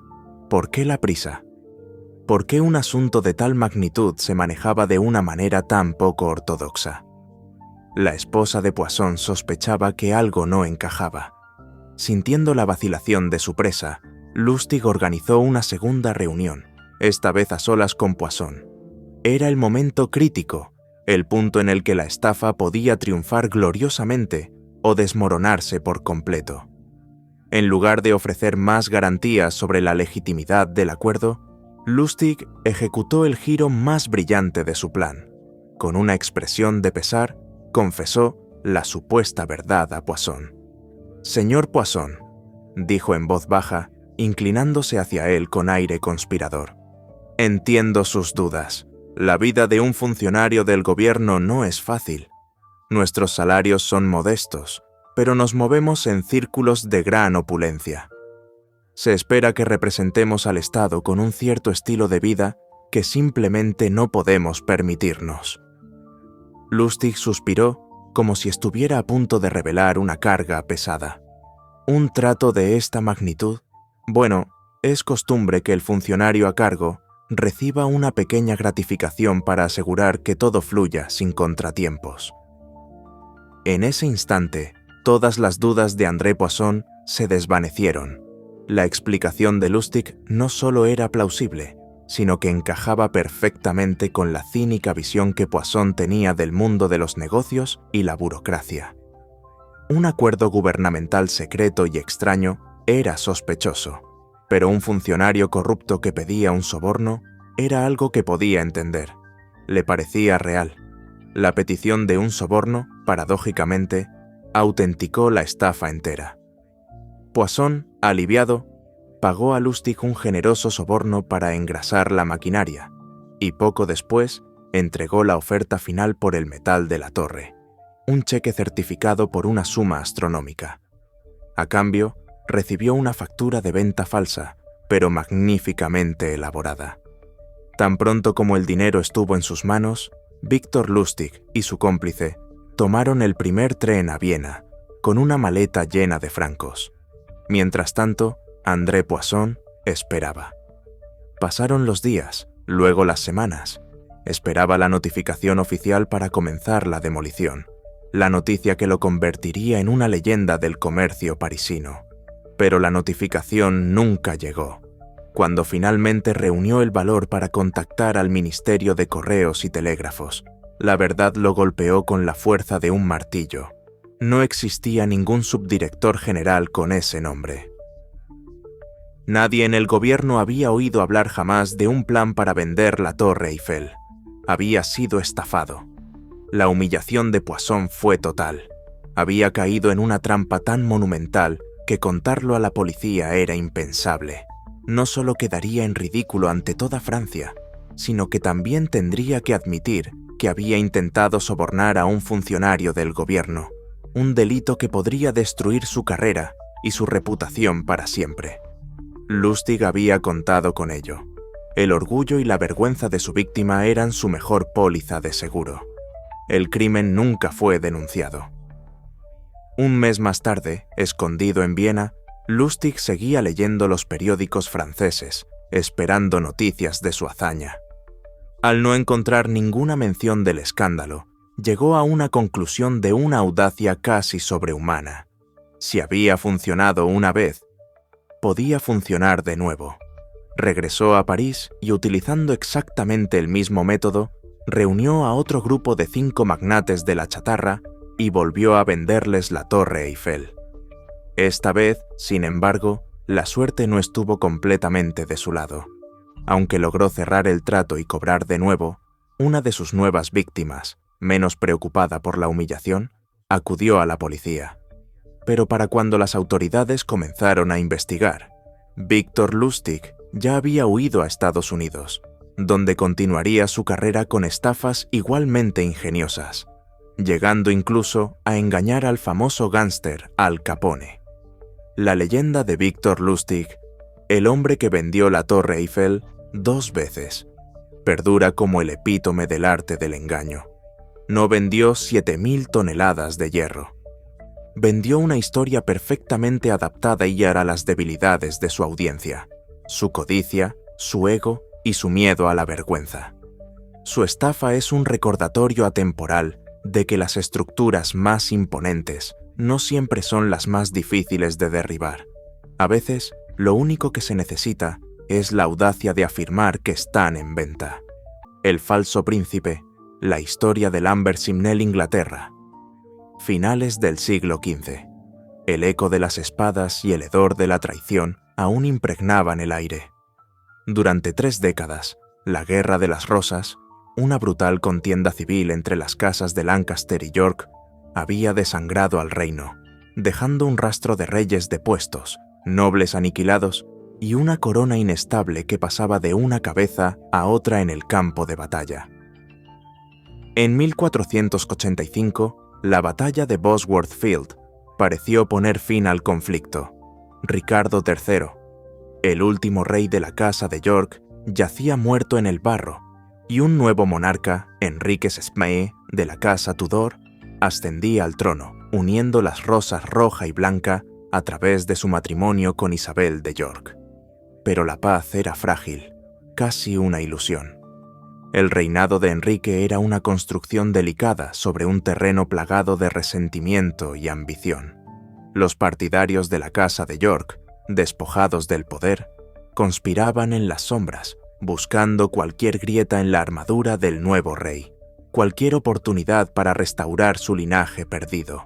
¿Por qué la prisa? ¿Por qué un asunto de tal magnitud se manejaba de una manera tan poco ortodoxa? La esposa de Poisson sospechaba que algo no encajaba. Sintiendo la vacilación de su presa, Lustig organizó una segunda reunión, esta vez a solas con Poisson. Era el momento crítico, el punto en el que la estafa podía triunfar gloriosamente o desmoronarse por completo. En lugar de ofrecer más garantías sobre la legitimidad del acuerdo, Lustig ejecutó el giro más brillante de su plan. Con una expresión de pesar, confesó la supuesta verdad a Poisson. «Señor Poisson», dijo en voz baja, inclinándose hacia él con aire conspirador, «entiendo sus dudas. La vida de un funcionario del gobierno no es fácil. Nuestros salarios son modestos, pero nos movemos en círculos de gran opulencia. Se espera que representemos al Estado con un cierto estilo de vida que simplemente no podemos permitirnos». Lustig suspiró como si estuviera a punto de revelar una carga pesada. ¿Un trato de esta magnitud? Bueno, es costumbre que el funcionario a cargo reciba una pequeña gratificación para asegurar que todo fluya sin contratiempos. En ese instante, todas las dudas de André Poisson se desvanecieron. La explicación de Lustig no solo era plausible, sino que encajaba perfectamente con la cínica visión que Poisson tenía del mundo de los negocios y la burocracia. Un acuerdo gubernamental secreto y extraño era sospechoso, pero un funcionario corrupto que pedía un soborno era algo que podía entender. Le parecía real. La petición de un soborno, paradójicamente, autenticó la estafa entera. Poisson, aliviado, pagó a Lustig un generoso soborno para engrasar la maquinaria, y poco después entregó la oferta final por el metal de la torre, un cheque certificado por una suma astronómica. A cambio, recibió una factura de venta falsa, pero magníficamente elaborada. Tan pronto como el dinero estuvo en sus manos, Victor Lustig y su cómplice tomaron el primer tren a Viena, con una maleta llena de francos. Mientras tanto, André Poisson esperaba. Pasaron los días, luego las semanas. Esperaba la notificación oficial para comenzar la demolición, la noticia que lo convertiría en una leyenda del comercio parisino. Pero la notificación nunca llegó. Cuando finalmente reunió el valor para contactar al Ministerio de Correos y Telégrafos, la verdad lo golpeó con la fuerza de un martillo. No existía ningún subdirector general con ese nombre. Nadie en el gobierno había oído hablar jamás de un plan para vender la Torre Eiffel. Había sido estafado. La humillación de Poisson fue total. Había caído en una trampa tan monumental que contarlo a la policía era impensable. No solo quedaría en ridículo ante toda Francia, sino que también tendría que admitir que había intentado sobornar a un funcionario del gobierno, un delito que podría destruir su carrera y su reputación para siempre. Lustig había contado con ello. El orgullo y la vergüenza de su víctima eran su mejor póliza de seguro. El crimen nunca fue denunciado. Un mes más tarde, escondido en Viena, Lustig seguía leyendo los periódicos franceses, esperando noticias de su hazaña. Al no encontrar ninguna mención del escándalo, llegó a una conclusión de una audacia casi sobrehumana. Si había funcionado una vez, podía funcionar de nuevo. Regresó a París y, utilizando exactamente el mismo método, reunió a otro grupo de 5 magnates de la chatarra y volvió a venderles la Torre Eiffel. Esta vez, sin embargo, la suerte no estuvo completamente de su lado. Aunque logró cerrar el trato y cobrar de nuevo, una de sus nuevas víctimas, menos preocupada por la humillación, acudió a la policía. pero para cuando las autoridades comenzaron a investigar, Victor Lustig ya había huido a Estados Unidos, donde continuaría su carrera con estafas igualmente ingeniosas, llegando incluso a engañar al famoso gángster Al Capone. La leyenda de Victor Lustig, el hombre que vendió la Torre Eiffel 2 veces, perdura como el epítome del arte del engaño. No vendió 7.000 toneladas de hierro. Vendió una historia perfectamente adaptada y a las debilidades de su audiencia, su codicia, su ego y su miedo a la vergüenza. Su estafa es un recordatorio atemporal de que las estructuras más imponentes no siempre son las más difíciles de derribar. A veces, lo único que se necesita es la audacia de afirmar que están en venta. El falso príncipe, la historia del Amber Simnel, Inglaterra. Finales del siglo XV. El eco de las espadas y el hedor de la traición aún impregnaban el aire. Durante 3 décadas, la Guerra de las Rosas, una brutal contienda civil entre las casas de Lancaster y York, había desangrado al reino, dejando un rastro de reyes depuestos, nobles aniquilados y una corona inestable que pasaba de una cabeza a otra en el campo de batalla. En 1485, la batalla de Bosworth Field pareció poner fin al conflicto. Ricardo III, el último rey de la Casa de York, yacía muerto en el barro, y un nuevo monarca, Enrique VIII, de la Casa Tudor, ascendía al trono, uniendo las rosas roja y blanca a través de su matrimonio con Isabel de York. Pero la paz era frágil, casi una ilusión. El reinado de Enrique era una construcción delicada sobre un terreno plagado de resentimiento y ambición. Los partidarios de la Casa de York, despojados del poder, conspiraban en las sombras, buscando cualquier grieta en la armadura del nuevo rey, cualquier oportunidad para restaurar su linaje perdido.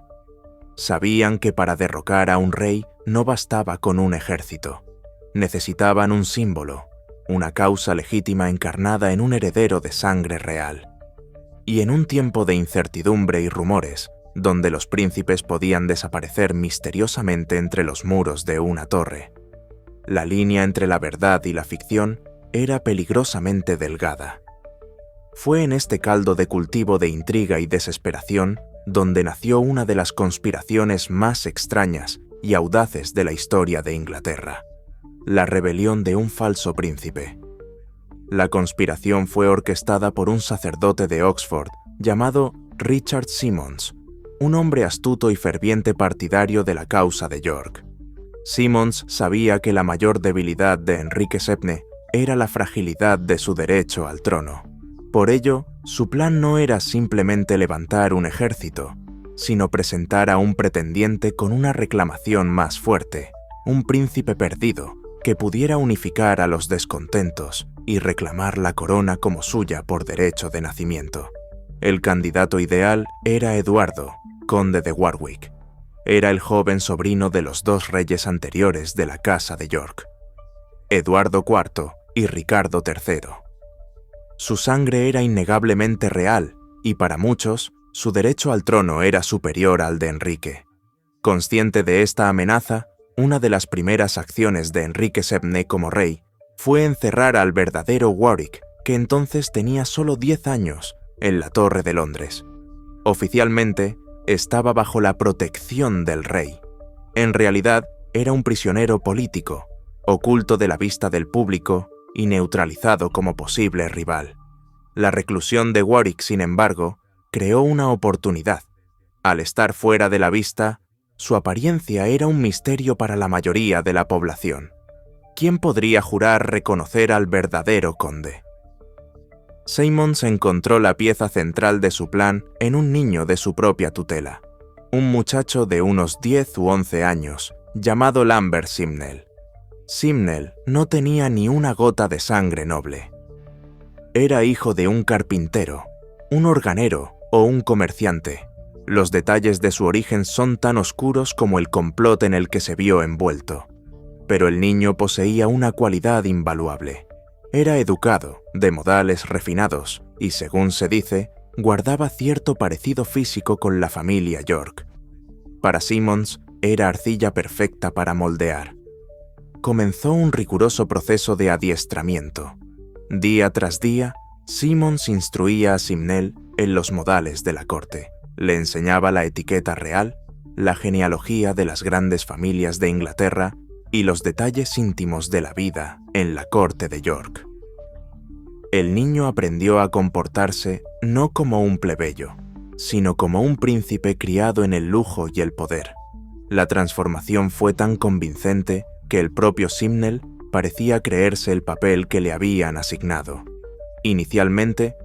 Sabían que para derrocar a un rey no bastaba con un ejército. Necesitaban un símbolo, una causa legítima encarnada en un heredero de sangre real. Y en un tiempo de incertidumbre y rumores, donde los príncipes podían desaparecer misteriosamente entre los muros de una torre, la línea entre la verdad y la ficción era peligrosamente delgada. Fue en este caldo de cultivo de intriga y desesperación donde nació una de las conspiraciones más extrañas y audaces de la historia de Inglaterra: la rebelión de un falso príncipe. La conspiración fue orquestada por un sacerdote de Oxford llamado Richard Simmons, un hombre astuto y ferviente partidario de la causa de York. Simmons sabía que la mayor debilidad de Enrique VII era la fragilidad de su derecho al trono. Por ello, su plan no era simplemente levantar un ejército, sino presentar a un pretendiente con una reclamación más fuerte, un príncipe perdido, que pudiera unificar a los descontentos y reclamar la corona como suya por derecho de nacimiento. El candidato ideal era Eduardo, conde de Warwick. Era el joven sobrino de los 2 reyes anteriores de la Casa de York, Eduardo IV y Ricardo III. Su sangre era innegablemente real y para muchos, su derecho al trono era superior al de Enrique. Consciente de esta amenaza, una de las primeras acciones de Enrique VII como rey fue encerrar al verdadero Warwick, que entonces tenía solo 10 años, en la Torre de Londres. Oficialmente, estaba bajo la protección del rey. En realidad, era un prisionero político, oculto de la vista del público y neutralizado como posible rival. La reclusión de Warwick, sin embargo, creó una oportunidad. Al estar fuera de la vista, su apariencia era un misterio para la mayoría de la población. ¿Quién podría jurar reconocer al verdadero conde? Simmons encontró la pieza central de su plan en un niño de su propia tutela, un muchacho de unos 10 u 11 años, llamado Lambert Simnel. Simnel no tenía ni una gota de sangre noble. Era hijo de un carpintero, un organero o un comerciante. Los detalles de su origen son tan oscuros como el complot en el que se vio envuelto. Pero el niño poseía una cualidad invaluable. Era educado, de modales refinados, y según se dice, guardaba cierto parecido físico con la familia York. Para Simmons, era arcilla perfecta para moldear. Comenzó un riguroso proceso de adiestramiento. Día tras día, Simmons instruía a Simnel en los modales de la corte. Le enseñaba la etiqueta real, la genealogía de las grandes familias de Inglaterra y los detalles íntimos de la vida en la corte de York. El niño aprendió a comportarse no como un plebeyo, sino como un príncipe criado en el lujo y el poder. La transformación fue tan convincente que el propio Simnel parecía creerse el papel que le habían asignado. Inicialmente,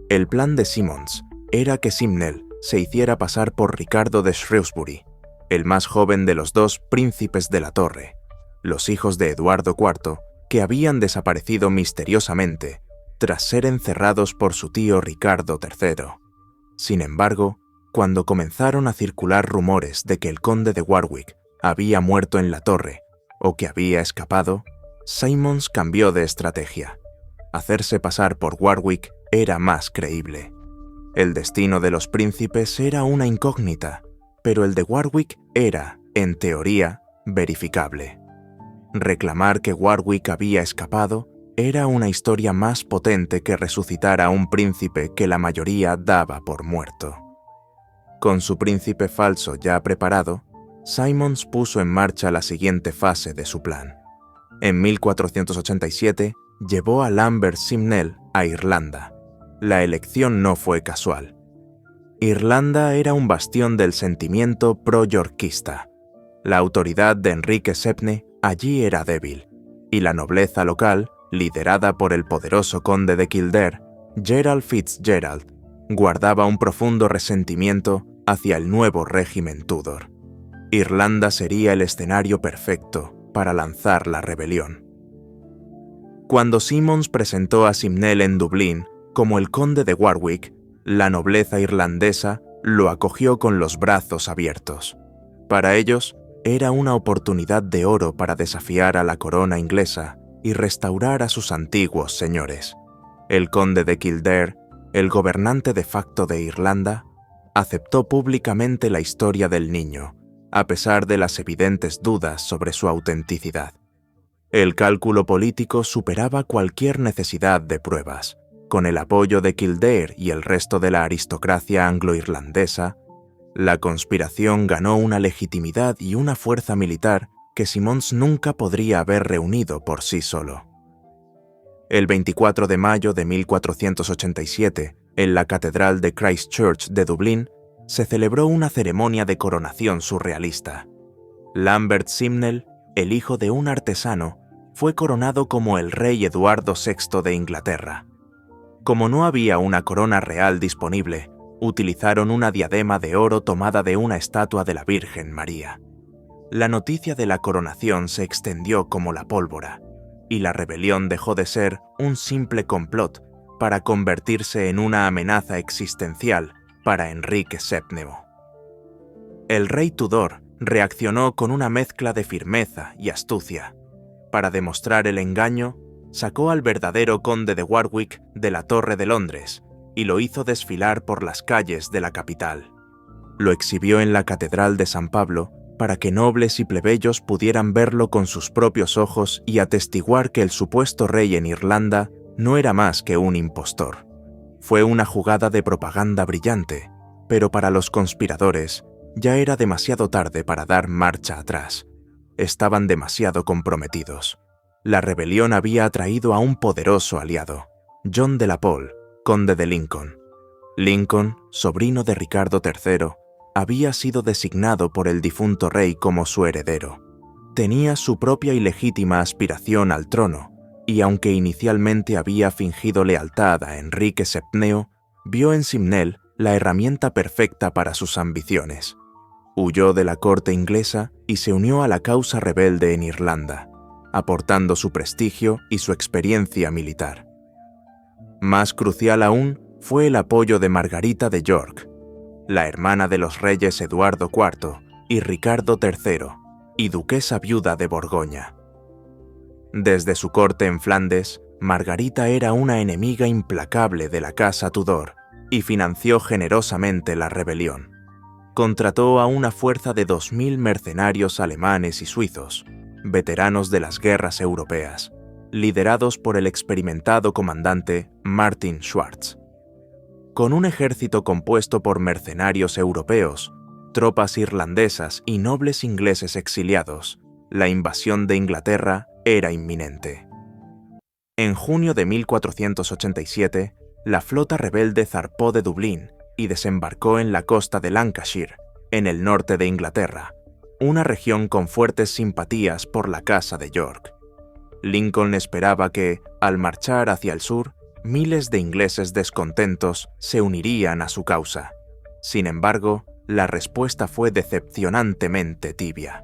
el plan de Simmons era que Simnel se hiciera pasar por Ricardo de Shrewsbury, el más joven de los dos príncipes de la Torre, los hijos de Eduardo IV, que habían desaparecido misteriosamente tras ser encerrados por su tío Ricardo III. Sin embargo, cuando comenzaron a circular rumores de que el conde de Warwick había muerto en la torre o que había escapado, Simmons cambió de estrategia. Hacerse pasar por Warwick era más creíble. El destino de los príncipes era una incógnita, pero el de Warwick era, en teoría, verificable. Reclamar que Warwick había escapado era una historia más potente que resucitar a un príncipe que la mayoría daba por muerto. Con su príncipe falso ya preparado, Simmons puso en marcha la siguiente fase de su plan. En 1487 llevó a Lambert Simnel a Irlanda. La elección no fue casual. Irlanda era un bastión del sentimiento pro-yorkista. La autoridad de Enrique VII allí era débil, y la nobleza local, liderada por el poderoso conde de Kildare, Gerald Fitzgerald, guardaba un profundo resentimiento hacia el nuevo régimen Tudor. Irlanda sería el escenario perfecto para lanzar la rebelión. Cuando Simmons presentó a Simnel en Dublín como el conde de Warwick, la nobleza irlandesa lo acogió con los brazos abiertos. Para ellos, era una oportunidad de oro para desafiar a la corona inglesa y restaurar a sus antiguos señores. El conde de Kildare, el gobernante de facto de Irlanda, aceptó públicamente la historia del niño, a pesar de las evidentes dudas sobre su autenticidad. El cálculo político superaba cualquier necesidad de pruebas. Con el apoyo de Kildare y el resto de la aristocracia anglo-irlandesa, la conspiración ganó una legitimidad y una fuerza militar que Simmons nunca podría haber reunido por sí solo. El 24 de mayo de 1487, en la Catedral de Christ Church de Dublín, se celebró una ceremonia de coronación surrealista. Lambert Simnel, el hijo de un artesano, fue coronado como el rey Eduardo VI de Inglaterra. Como no había una corona real disponible, utilizaron una diadema de oro tomada de una estatua de la Virgen María. La noticia de la coronación se extendió como la pólvora, y la rebelión dejó de ser un simple complot para convertirse en una amenaza existencial para Enrique VII. El rey Tudor reaccionó con una mezcla de firmeza y astucia. Para demostrar el engaño, sacó al verdadero conde de Warwick de la Torre de Londres y lo hizo desfilar por las calles de la capital. Lo exhibió en la Catedral de San Pablo para que nobles y plebeyos pudieran verlo con sus propios ojos y atestiguar que el supuesto rey en Irlanda no era más que un impostor. Fue una jugada de propaganda brillante, pero para los conspiradores ya era demasiado tarde para dar marcha atrás. Estaban demasiado comprometidos. La rebelión había atraído a un poderoso aliado, John de la Pole, conde de Lincoln. Lincoln, sobrino de Ricardo III, había sido designado por el difunto rey como su heredero. Tenía su propia y legítima aspiración al trono, y aunque inicialmente había fingido lealtad a Enrique VII, vio en Simnel la herramienta perfecta para sus ambiciones. Huyó de la corte inglesa y se unió a la causa rebelde en Irlanda, aportando su prestigio y su experiencia militar. Más crucial aún fue el apoyo de Margarita de York, la hermana de los reyes Eduardo IV y Ricardo III, y duquesa viuda de Borgoña. Desde su corte en Flandes, Margarita era una enemiga implacable de la casa Tudor y financió generosamente la rebelión. contrató a una fuerza de 2000 mercenarios alemanes y suizos, veteranos de las guerras europeas, liderados por el experimentado comandante Martin Schwarz. Con un ejército compuesto por mercenarios europeos, tropas irlandesas y nobles ingleses exiliados, la invasión de Inglaterra era inminente. En junio de 1487, la flota rebelde zarpó de Dublín y desembarcó en la costa de Lancashire, en el norte de Inglaterra, una región con fuertes simpatías por la Casa de York. Lincoln esperaba que, al marchar hacia el sur, miles de ingleses descontentos se unirían a su causa. Sin embargo, la respuesta fue decepcionantemente tibia.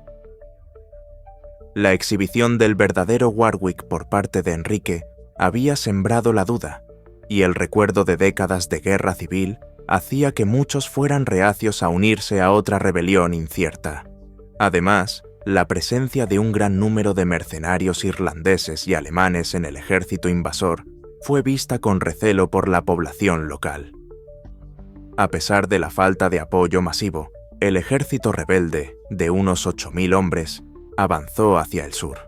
La exhibición del verdadero Warwick por parte de Enrique había sembrado la duda, y el recuerdo de décadas de guerra civil hacía que muchos fueran reacios a unirse a otra rebelión incierta. Además, la presencia de un gran número de mercenarios irlandeses y alemanes en el ejército invasor fue vista con recelo por la población local. A pesar de la falta de apoyo masivo, el ejército rebelde, de unos 8000 hombres, avanzó hacia el sur.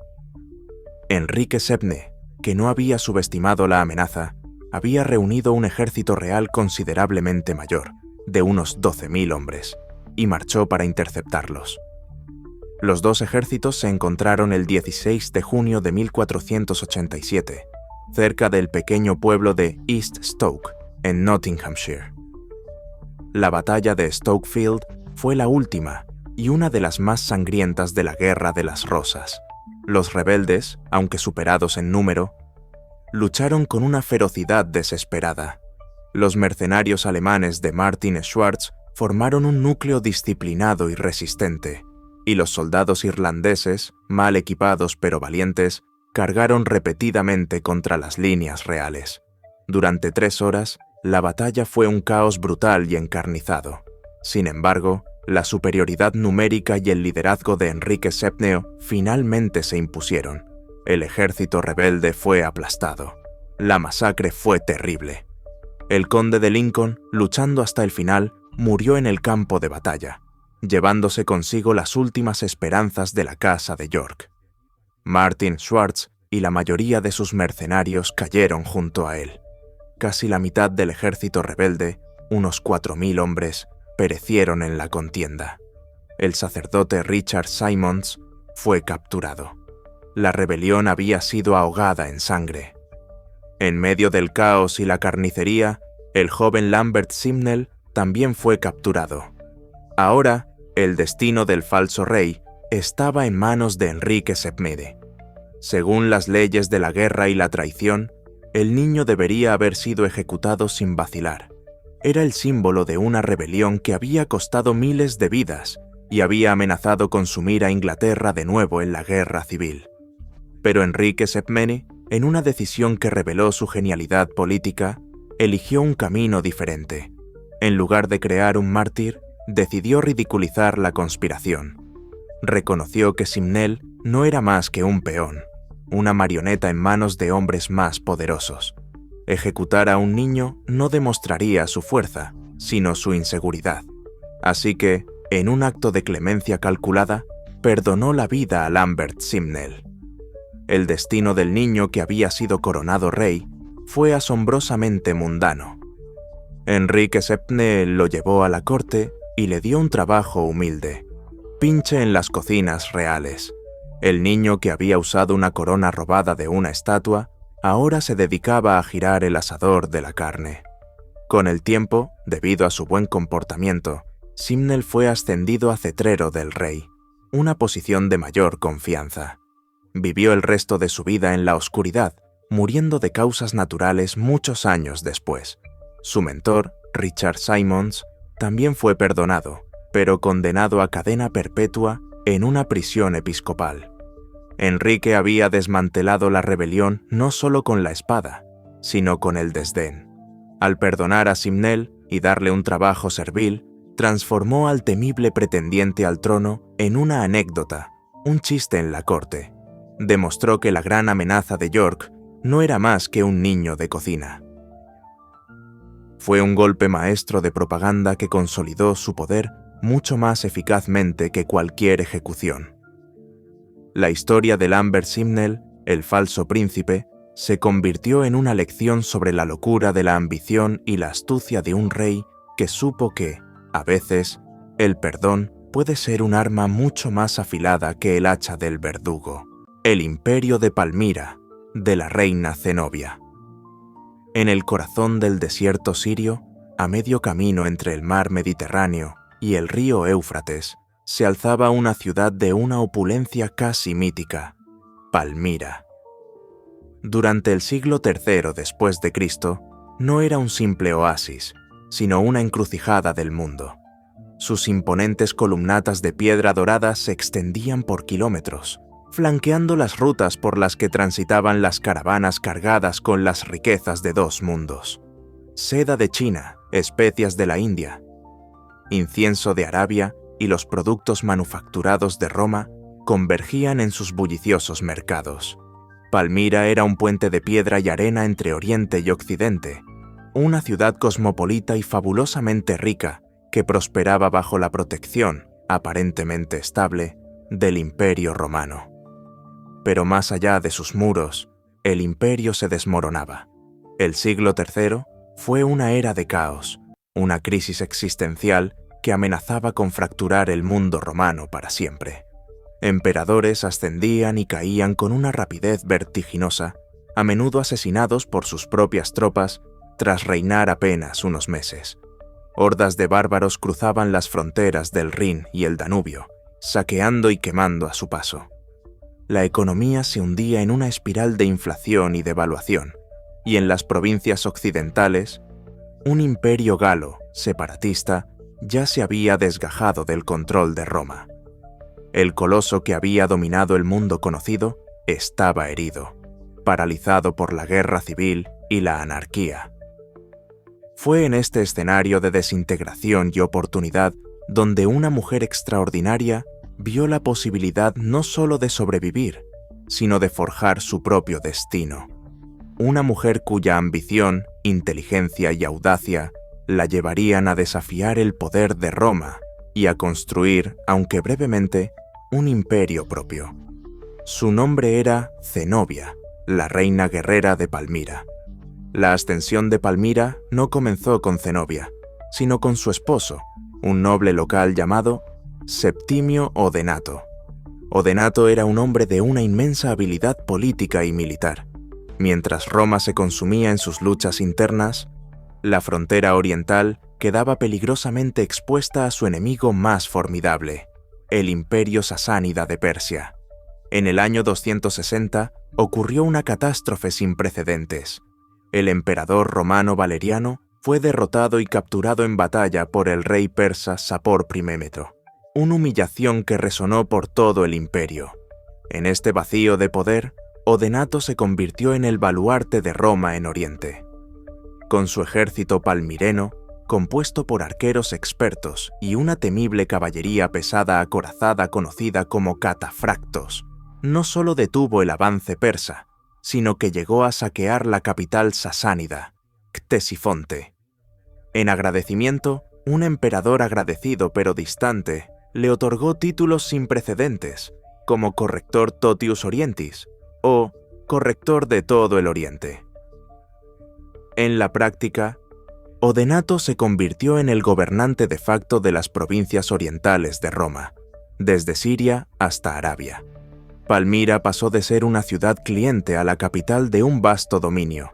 Enrique VII, que no había subestimado la amenaza, había reunido un ejército real considerablemente mayor, de unos 12.000 hombres, y marchó para interceptarlos. Los dos ejércitos se encontraron el 16 de junio de 1487, cerca del pequeño pueblo de East Stoke, en Nottinghamshire. La batalla de Stokefield fue la última y una de las más sangrientas de la Guerra de las Rosas. Los rebeldes, aunque superados en número, lucharon con una ferocidad desesperada. Los mercenarios alemanes de Martin Schwarz formaron un núcleo disciplinado y resistente, y los soldados irlandeses, mal equipados pero valientes, cargaron repetidamente contra las líneas reales. Durante 3 horas, la batalla fue un caos brutal y encarnizado. Sin embargo, la superioridad numérica y el liderazgo de Enrique VII finalmente se impusieron. El ejército rebelde fue aplastado. La masacre fue terrible. El conde de Lincoln, luchando hasta el final, murió en el campo de batalla, llevándose consigo las últimas esperanzas de la Casa de York. Martin Schwarz y la mayoría de sus mercenarios cayeron junto a él. Casi la mitad del ejército rebelde, unos 4000 hombres, perecieron en la contienda. El sacerdote Richard Simonds fue capturado. La rebelión había sido ahogada en sangre. En medio del caos y la carnicería, el joven Lambert Simnel también fue capturado. Ahora, el destino del falso rey estaba en manos de Enrique VII. Según las leyes de la guerra y la traición, el niño debería haber sido ejecutado sin vacilar. Era el símbolo de una rebelión que había costado miles de vidas y había amenazado con sumir a Inglaterra de nuevo en la guerra civil. Pero Enrique VII, en una decisión que reveló su genialidad política, eligió un camino diferente. En lugar de crear un mártir, decidió ridiculizar la conspiración. Reconoció que Simnel no era más que un peón, una marioneta en manos de hombres más poderosos. Ejecutar a un niño no demostraría su fuerza, sino su inseguridad. Así que, en un acto de clemencia calculada, perdonó la vida a Lambert Simnel. El destino del niño que había sido coronado rey fue asombrosamente mundano. Enrique VII lo llevó a la corte y le dio un trabajo humilde: pinche en las cocinas reales. El niño que había usado una corona robada de una estatua ahora se dedicaba a girar el asador de la carne. Con el tiempo, debido a su buen comportamiento, Simnel fue ascendido a cetrero del rey, una posición de mayor confianza. Vivió el resto de su vida en la oscuridad, muriendo de causas naturales muchos años después. Su mentor, Richard Simonds, también fue perdonado, pero condenado a cadena perpetua en una prisión episcopal. Enrique había desmantelado la rebelión no solo con la espada, sino con el desdén. Al perdonar a Simnel y darle un trabajo servil, transformó al temible pretendiente al trono en una anécdota, un chiste en la corte. Demostró que la gran amenaza de York no era más que un niño de cocina. Fue un golpe maestro de propaganda que consolidó su poder mucho más eficazmente que cualquier ejecución. La historia de Lambert Simnel, el falso príncipe, se convirtió en una lección sobre la locura de la ambición y la astucia de un rey que supo que, a veces, el perdón puede ser un arma mucho más afilada que el hacha del verdugo. El imperio de Palmira, de la reina Zenobia. En el corazón del desierto sirio, a medio camino entre el mar Mediterráneo y el río Éufrates, se alzaba una ciudad de una opulencia casi mítica, Palmira. Durante el siglo III después de Cristo, no era un simple oasis, sino una encrucijada del mundo. Sus imponentes columnatas de piedra dorada se extendían por kilómetros, flanqueando las rutas por las que transitaban las caravanas cargadas con las riquezas de dos mundos: seda de China, especias de la India, incienso de Arabia y los productos manufacturados de Roma convergían en sus bulliciosos mercados. Palmira era un puente de piedra y arena entre Oriente y Occidente, una ciudad cosmopolita y fabulosamente rica que prosperaba bajo la protección, aparentemente estable, del Imperio Romano. Pero más allá de sus muros, el imperio se desmoronaba. El siglo III fue una era de caos, una crisis existencial que amenazaba con fracturar el mundo romano para siempre. Emperadores ascendían y caían con una rapidez vertiginosa, a menudo asesinados por sus propias tropas tras reinar apenas unos meses. Hordas de bárbaros cruzaban las fronteras del Rin y el Danubio, saqueando y quemando a su paso. La economía se hundía en una espiral de inflación y devaluación, y en las provincias occidentales, un imperio galo, separatista, ya se había desgajado del control de Roma. El coloso que había dominado el mundo conocido estaba herido, paralizado por la guerra civil y la anarquía. Fue en este escenario de desintegración y oportunidad donde una mujer extraordinaria vio la posibilidad no solo de sobrevivir, sino de forjar su propio destino. Una mujer cuya ambición, inteligencia y audacia la llevarían a desafiar el poder de Roma y a construir, aunque brevemente, un imperio propio. Su nombre era Zenobia, la reina guerrera de Palmira. La ascensión de Palmira no comenzó con Zenobia, sino con su esposo, un noble local llamado Septimio Odenato. Odenato era un hombre de una inmensa habilidad política y militar. Mientras Roma se consumía en sus luchas internas, la frontera oriental quedaba peligrosamente expuesta a su enemigo más formidable, el Imperio Sasánida de Persia. En el año 260 ocurrió una catástrofe sin precedentes. El emperador romano Valeriano fue derrotado y capturado en batalla por el rey persa Sapor I, una humillación que resonó por todo el imperio. En este vacío de poder, Odenato se convirtió en el baluarte de Roma en Oriente. Con su ejército palmireno, compuesto por arqueros expertos y una temible caballería pesada acorazada conocida como catafractos, no solo detuvo el avance persa, sino que llegó a saquear la capital sasánida, Ctesifonte. En agradecimiento, un emperador agradecido pero distante le otorgó títulos sin precedentes, como corrector totius orientis o corrector de todo el Oriente. En la práctica, Odenato se convirtió en el gobernante de facto de las provincias orientales de Roma, desde Siria hasta Arabia. Palmira pasó de ser una ciudad cliente a la capital de un vasto dominio.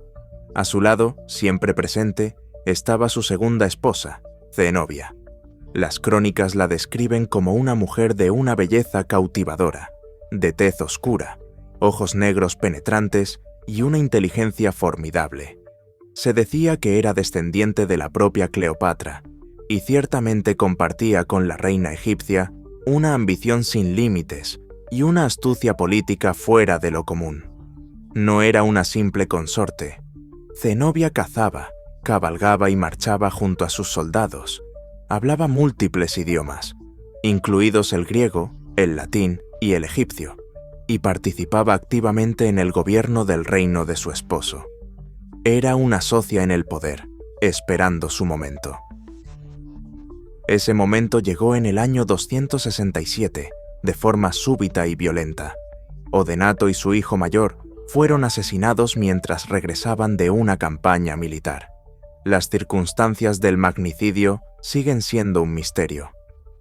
A su lado, siempre presente, estaba su segunda esposa, Zenobia. Las crónicas la describen como una mujer de una belleza cautivadora, de tez oscura, ojos negros penetrantes y una inteligencia formidable. Se decía que era descendiente de la propia Cleopatra, y ciertamente compartía con la reina egipcia una ambición sin límites y una astucia política fuera de lo común. No era una simple consorte. Zenobia cazaba, cabalgaba y marchaba junto a sus soldados. Hablaba múltiples idiomas, incluidos el griego, el latín y el egipcio, y participaba activamente en el gobierno del reino de su esposo. Era una socia en el poder, esperando su momento. Ese momento llegó en el año 267, de forma súbita y violenta. Odenato y su hijo mayor fueron asesinados mientras regresaban de una campaña militar. Las circunstancias del magnicidio siguen siendo un misterio.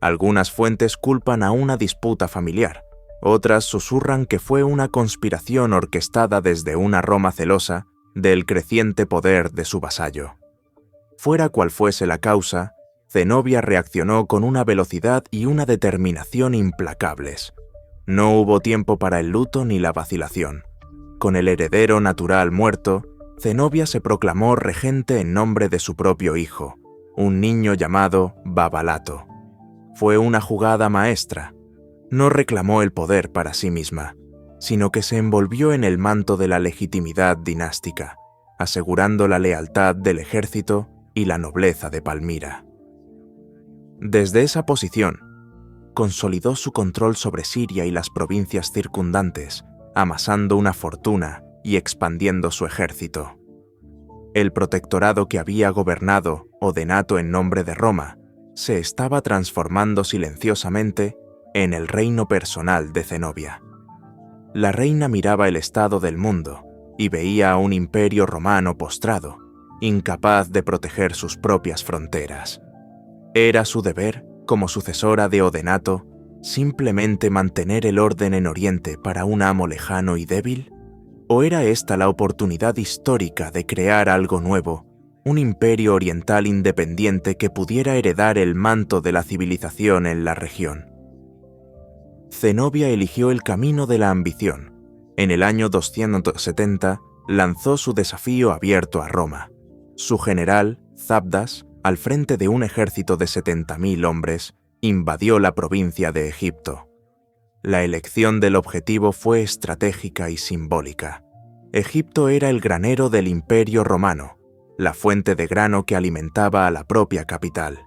Algunas fuentes culpan a una disputa familiar, otras susurran que fue una conspiración orquestada desde una Roma celosa del creciente poder de su vasallo. Fuera cual fuese la causa, Zenobia reaccionó con una velocidad y una determinación implacables. No hubo tiempo para el luto ni la vacilación. Con el heredero natural muerto, Zenobia se proclamó regente en nombre de su propio hijo, un niño llamado Babalato. Fue una jugada maestra. No reclamó el poder para sí misma, sino que se envolvió en el manto de la legitimidad dinástica, asegurando la lealtad del ejército y la nobleza de Palmira. Desde esa posición, consolidó su control sobre Siria y las provincias circundantes, amasando una fortuna y expandiendo su ejército. El protectorado que había gobernado Odenato en nombre de Roma se estaba transformando silenciosamente en el reino personal de Zenobia. La reina miraba el estado del mundo y veía a un imperio romano postrado, incapaz de proteger sus propias fronteras. ¿Era su deber, como sucesora de Odenato, simplemente mantener el orden en Oriente para un amo lejano y débil? ¿O era esta la oportunidad histórica de crear algo nuevo, un imperio oriental independiente que pudiera heredar el manto de la civilización en la región? Zenobia eligió el camino de la ambición. En el año 270 lanzó su desafío abierto a Roma. Su general, Zabdas, al frente de un ejército de 70.000 hombres, invadió la provincia de Egipto. La elección del objetivo fue estratégica y simbólica. Egipto era el granero del Imperio Romano, la fuente de grano que alimentaba a la propia capital.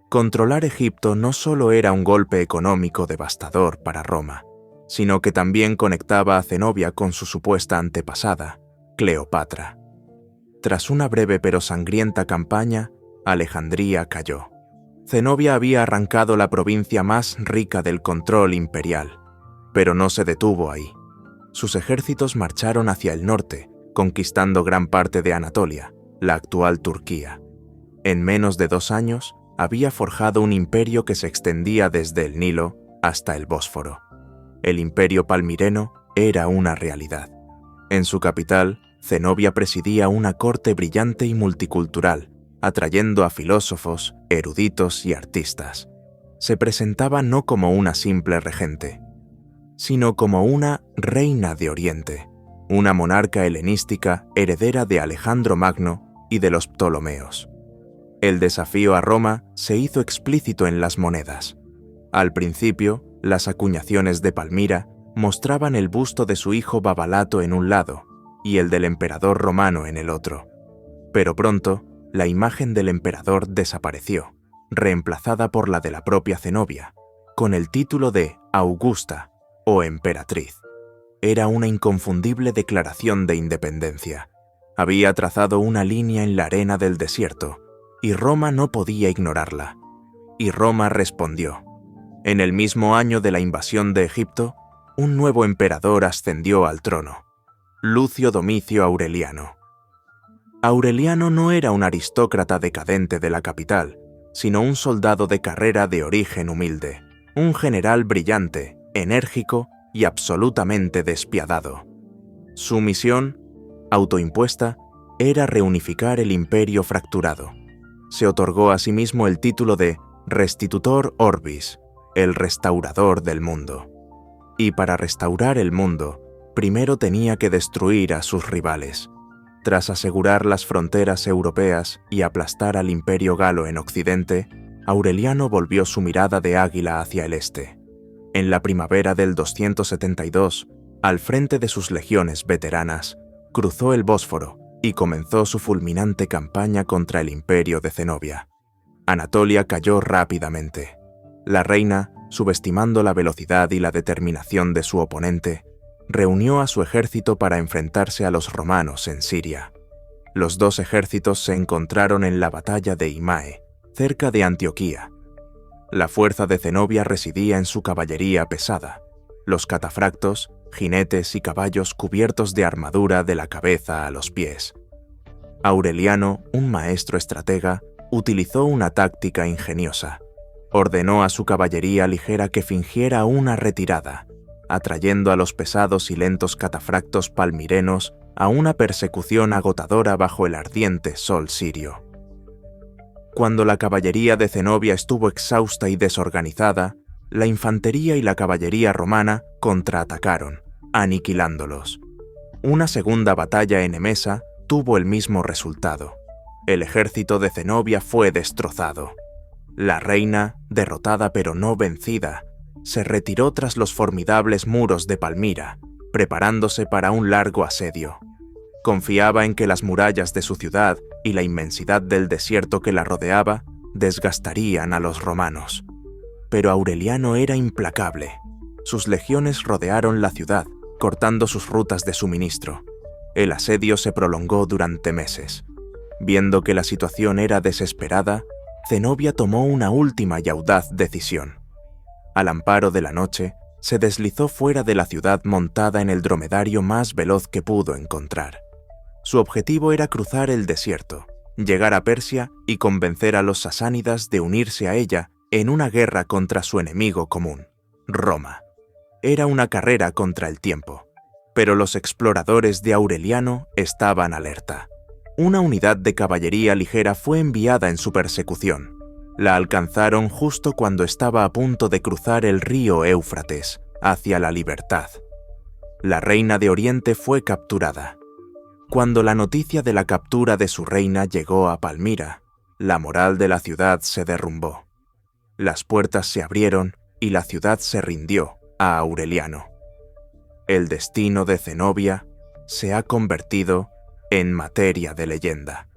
Controlar Egipto no solo era un golpe económico devastador para Roma, sino que también conectaba a Zenobia con su supuesta antepasada, Cleopatra. Tras una breve pero sangrienta campaña, Alejandría cayó. Zenobia había arrancado la provincia más rica del control imperial, pero no se detuvo ahí. Sus ejércitos marcharon hacia el norte, conquistando gran parte de Anatolia, la actual Turquía. En menos de 2 años, había forjado un imperio que se extendía desde el Nilo hasta el Bósforo. El imperio palmireno era una realidad. En su capital, Zenobia presidía una corte brillante y multicultural, atrayendo a filósofos, eruditos y artistas. Se presentaba no como una simple regente, sino como una reina de Oriente, una monarca helenística heredera de Alejandro Magno y de los Ptolomeos. El desafío a Roma se hizo explícito en las monedas. Al principio, las acuñaciones de Palmira mostraban el busto de su hijo Babalato en un lado y el del emperador romano en el otro. Pero pronto, la imagen del emperador desapareció, reemplazada por la de la propia Zenobia, con el título de Augusta o emperatriz. Era una inconfundible declaración de independencia. Había trazado una línea en la arena del desierto, y Roma no podía ignorarla. Y Roma respondió. En el mismo año de la invasión de Egipto, un nuevo emperador ascendió al trono, Lucio Domicio Aureliano. Aureliano no era un aristócrata decadente de la capital, sino un soldado de carrera de origen humilde, un general brillante, enérgico y absolutamente despiadado. Su misión, autoimpuesta, era reunificar el imperio fracturado. Se otorgó a sí mismo el título de Restitutor Orbis, el restaurador del mundo. Y para restaurar el mundo, primero tenía que destruir a sus rivales. Tras asegurar las fronteras europeas y aplastar al imperio galo en Occidente, Aureliano volvió su mirada de águila hacia el este. En la primavera del 272, al frente de sus legiones veteranas, cruzó el Bósforo y comenzó su fulminante campaña contra el imperio de Zenobia. Anatolia cayó rápidamente. La reina, subestimando la velocidad y la determinación de su oponente, reunió a su ejército para enfrentarse a los romanos en Siria. Los dos ejércitos se encontraron en la batalla de Imae, cerca de Antioquía. La fuerza de Zenobia residía en su caballería pesada, los catafractos, jinetes y caballos cubiertos de armadura de la cabeza a los pies. Aureliano, un maestro estratega, utilizó una táctica ingeniosa. Ordenó a su caballería ligera que fingiera una retirada, atrayendo a los pesados y lentos catafractos palmirenos a una persecución agotadora bajo el ardiente sol sirio. Cuando la caballería de Zenobia estuvo exhausta y desorganizada, la infantería y la caballería romana contraatacaron, aniquilándolos. Una segunda batalla en Emesa tuvo el mismo resultado. El ejército de Zenobia fue destrozado. La reina, derrotada pero no vencida, se retiró tras los formidables muros de Palmira, preparándose para un largo asedio. Confiaba en que las murallas de su ciudad y la inmensidad del desierto que la rodeaba desgastarían a los romanos. Pero Aureliano era implacable. Sus legiones rodearon la ciudad, cortando sus rutas de suministro. El asedio se prolongó durante meses. Viendo que la situación era desesperada, Zenobia tomó una última y audaz decisión. Al amparo de la noche, se deslizó fuera de la ciudad montada en el dromedario más veloz que pudo encontrar. Su objetivo era cruzar el desierto, llegar a Persia y convencer a los sasánidas de unirse a ella en una guerra contra su enemigo común, Roma. Era una carrera contra el tiempo, pero los exploradores de Aureliano estaban alerta. Una unidad de caballería ligera fue enviada en su persecución. La alcanzaron justo cuando estaba a punto de cruzar el río Éufrates hacia la libertad. La reina de Oriente fue capturada. Cuando la noticia de la captura de su reina llegó a Palmira, la moral de la ciudad se derrumbó. Las puertas se abrieron y la ciudad se rindió a Aureliano. El destino de Zenobia se ha convertido en materia de leyenda.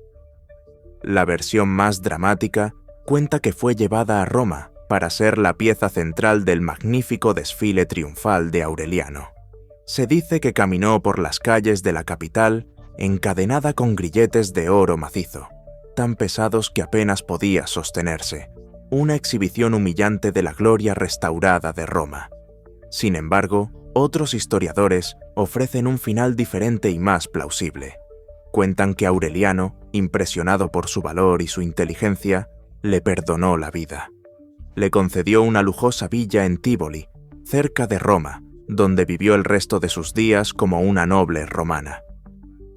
La versión más dramática cuenta que fue llevada a Roma para ser la pieza central del magnífico desfile triunfal de Aureliano. Se dice que caminó por las calles de la capital encadenada con grilletes de oro macizo, tan pesados que apenas podía sostenerse, una exhibición humillante de la gloria restaurada de Roma. Sin embargo, otros historiadores ofrecen un final diferente y más plausible. Cuentan que Aureliano, impresionado por su valor y su inteligencia, le perdonó la vida. Le concedió una lujosa villa en Tívoli, cerca de Roma, donde vivió el resto de sus días como una noble romana.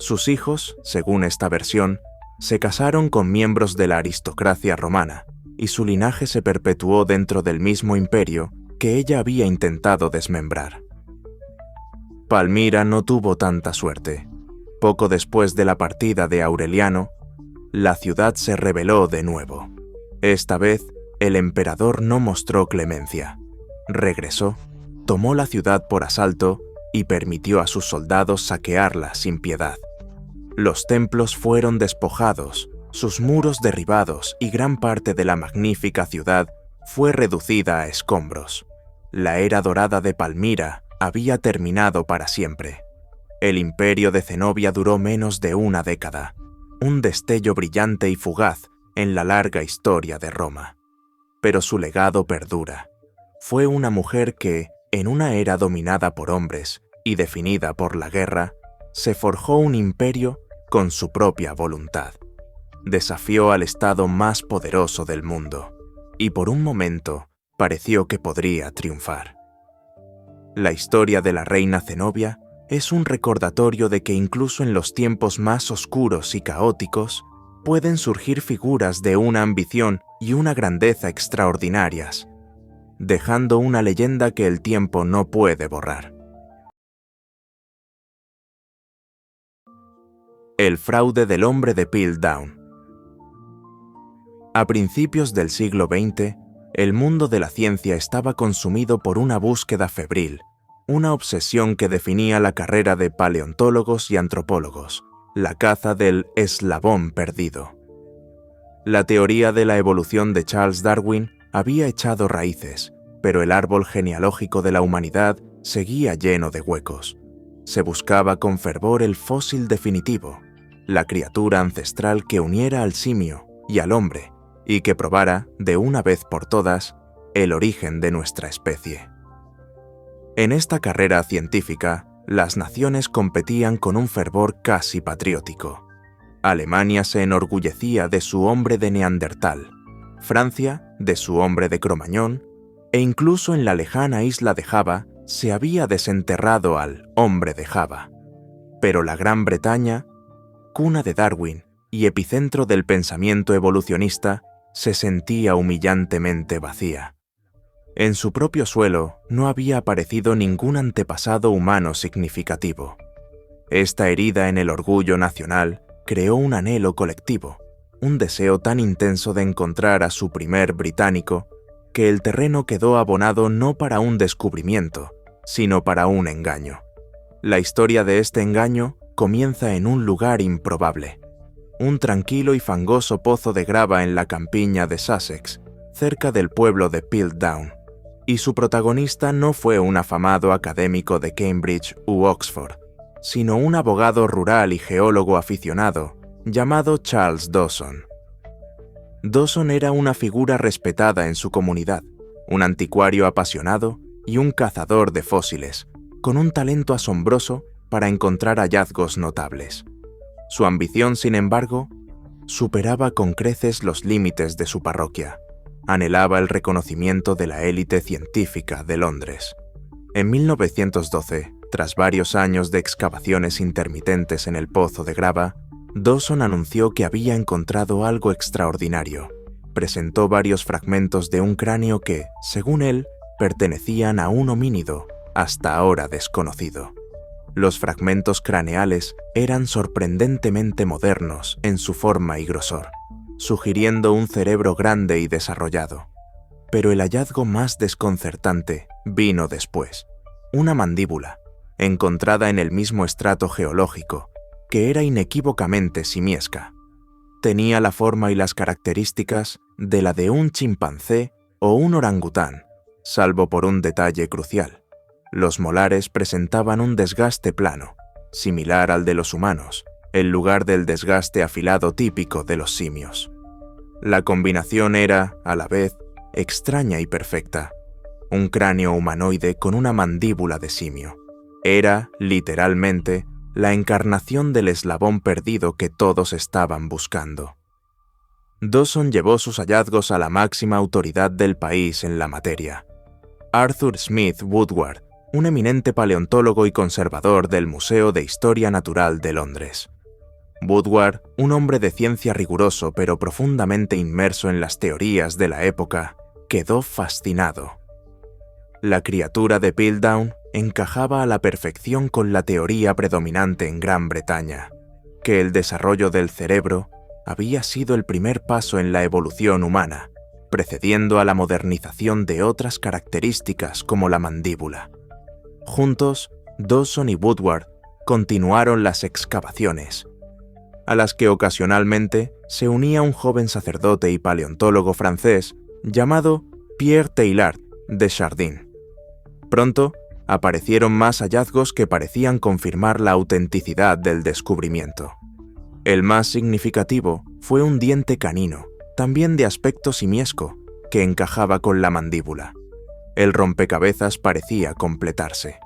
Sus hijos, según esta versión, se casaron con miembros de la aristocracia romana, y su linaje se perpetuó dentro del mismo imperio que ella había intentado desmembrar. Palmira no tuvo tanta suerte. Poco después de la partida de Aureliano, la ciudad se rebeló de nuevo. Esta vez, el emperador no mostró clemencia. Regresó, tomó la ciudad por asalto y permitió a sus soldados saquearla sin piedad. Los templos fueron despojados, sus muros derribados y gran parte de la magnífica ciudad fue reducida a escombros. La era dorada de Palmira había terminado para siempre. El imperio de Zenobia duró menos de una década, un destello brillante y fugaz en la larga historia de Roma. Pero su legado perdura. Fue una mujer que, en una era dominada por hombres y definida por la guerra, se forjó un imperio con su propia voluntad. Desafió al estado más poderoso del mundo, y por un momento pareció que podría triunfar. La historia de la reina Zenobia es un recordatorio de que incluso en los tiempos más oscuros y caóticos, pueden surgir figuras de una ambición y una grandeza extraordinarias, dejando una leyenda que el tiempo no puede borrar. El fraude del hombre de Piltdown. A principios del siglo XX, el mundo de la ciencia estaba consumido por una búsqueda febril, una obsesión que definía la carrera de paleontólogos y antropólogos, la caza del eslabón perdido. La teoría de la evolución de Charles Darwin había echado raíces, pero el árbol genealógico de la humanidad seguía lleno de huecos. Se buscaba con fervor el fósil definitivo, la criatura ancestral que uniera al simio y al hombre, y que probara, de una vez por todas, el origen de nuestra especie. En esta carrera científica, las naciones competían con un fervor casi patriótico. Alemania se enorgullecía de su hombre de Neandertal, Francia de su hombre de Cromañón, e incluso en la lejana isla de Java se había desenterrado al hombre de Java. Pero la Gran Bretaña, cuna de Darwin y epicentro del pensamiento evolucionista, se sentía humillantemente vacía. En su propio suelo no había aparecido ningún antepasado humano significativo. Esta herida en el orgullo nacional creó un anhelo colectivo, un deseo tan intenso de encontrar a su primer británico, que el terreno quedó abonado no para un descubrimiento, sino para un engaño. La historia de este engaño comienza en un lugar improbable, un tranquilo y fangoso pozo de grava en la campiña de Sussex, cerca del pueblo de Piltdown, y su protagonista no fue un afamado académico de Cambridge u Oxford, sino un abogado rural y geólogo aficionado llamado Charles Dawson. Dawson era una figura respetada en su comunidad, un anticuario apasionado y un cazador de fósiles, con un talento asombroso para encontrar hallazgos notables. Su ambición, sin embargo, superaba con creces los límites de su parroquia. Anhelaba el reconocimiento de la élite científica de Londres. En 1912, tras varios años de excavaciones intermitentes en el pozo de grava, Dawson anunció que había encontrado algo extraordinario. Presentó varios fragmentos de un cráneo que, según él, pertenecían a un homínido, hasta ahora desconocido. Los fragmentos craneales eran sorprendentemente modernos en su forma y grosor, sugiriendo un cerebro grande y desarrollado. Pero el hallazgo más desconcertante vino después: una mandíbula, encontrada en el mismo estrato geológico, que era inequívocamente simiesca. Tenía la forma y las características de la de un chimpancé o un orangután, salvo por un detalle crucial. Los molares presentaban un desgaste plano, similar al de los humanos, en lugar del desgaste afilado típico de los simios. La combinación era, a la vez, extraña y perfecta. Un cráneo humanoide con una mandíbula de simio. Era, literalmente, la encarnación del eslabón perdido que todos estaban buscando. Dawson llevó sus hallazgos a la máxima autoridad del país en la materia, Arthur Smith Woodward, un eminente paleontólogo y conservador del Museo de Historia Natural de Londres. Woodward, un hombre de ciencia riguroso pero profundamente inmerso en las teorías de la época, quedó fascinado. La criatura de Piltdown encajaba a la perfección con la teoría predominante en Gran Bretaña, que el desarrollo del cerebro había sido el primer paso en la evolución humana, precediendo a la modernización de otras características como la mandíbula. Juntos, Dawson y Woodward continuaron las excavaciones, a las que ocasionalmente se unía un joven sacerdote y paleontólogo francés llamado Pierre Teilhard de Chardin. Pronto, aparecieron más hallazgos que parecían confirmar la autenticidad del descubrimiento. El más significativo fue un diente canino, también de aspecto simiesco, que encajaba con la mandíbula. El rompecabezas parecía completarse.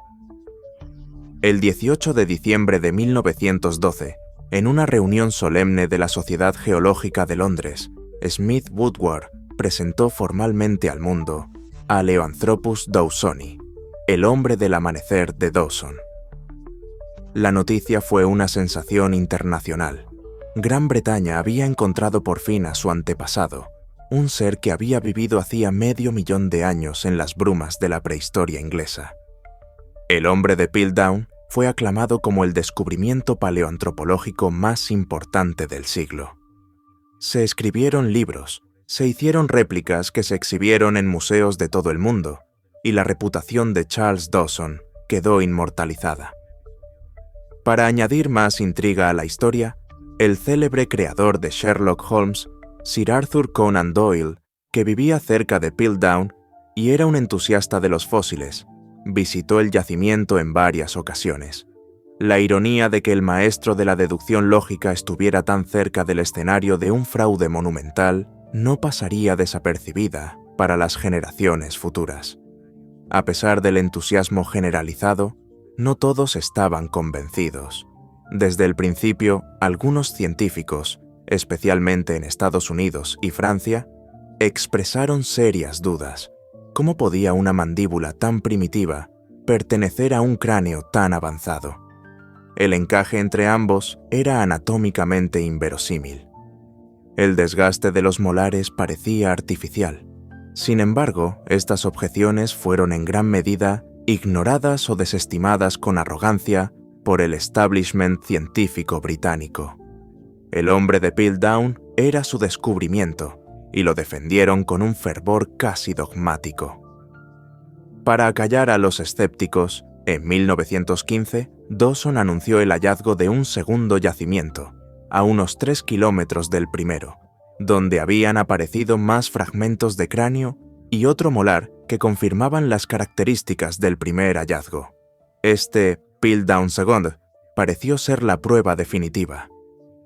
El 18 de diciembre de 1912, en una reunión solemne de la Sociedad Geológica de Londres, Smith Woodward presentó formalmente al mundo a Leoanthropus dawsoni, el hombre del amanecer de Dawson. La noticia fue una sensación internacional. Gran Bretaña había encontrado por fin a su antepasado, un ser que había vivido hacía 500.000 de años en las brumas de la prehistoria inglesa. El hombre de Piltdown fue aclamado como el descubrimiento paleoantropológico más importante del siglo. Se escribieron libros, se hicieron réplicas que se exhibieron en museos de todo el mundo, y la reputación de Charles Dawson quedó inmortalizada. Para añadir más intriga a la historia, el célebre creador de Sherlock Holmes, Sir Arthur Conan Doyle, que vivía cerca de Piltdown y era un entusiasta de los fósiles, visitó el yacimiento en varias ocasiones. La ironía de que el maestro de la deducción lógica estuviera tan cerca del escenario de un fraude monumental no pasaría desapercibida para las generaciones futuras. A pesar del entusiasmo generalizado, no todos estaban convencidos. Desde el principio, algunos científicos, especialmente en Estados Unidos y Francia, expresaron serias dudas. ¿Cómo podía una mandíbula tan primitiva pertenecer a un cráneo tan avanzado? El encaje entre ambos era anatómicamente inverosímil. El desgaste de los molares parecía artificial. Sin embargo, estas objeciones fueron en gran medida ignoradas o desestimadas con arrogancia por el establishment científico británico. El hombre de Piltdown era su descubrimiento y lo defendieron con un fervor casi dogmático. Para acallar a los escépticos, en 1915, Dawson anunció el hallazgo de un segundo yacimiento, a unos 3 kilómetros del primero, donde habían aparecido más fragmentos de cráneo y otro molar que confirmaban las características del primer hallazgo. Este Piltdown II pareció ser la prueba definitiva.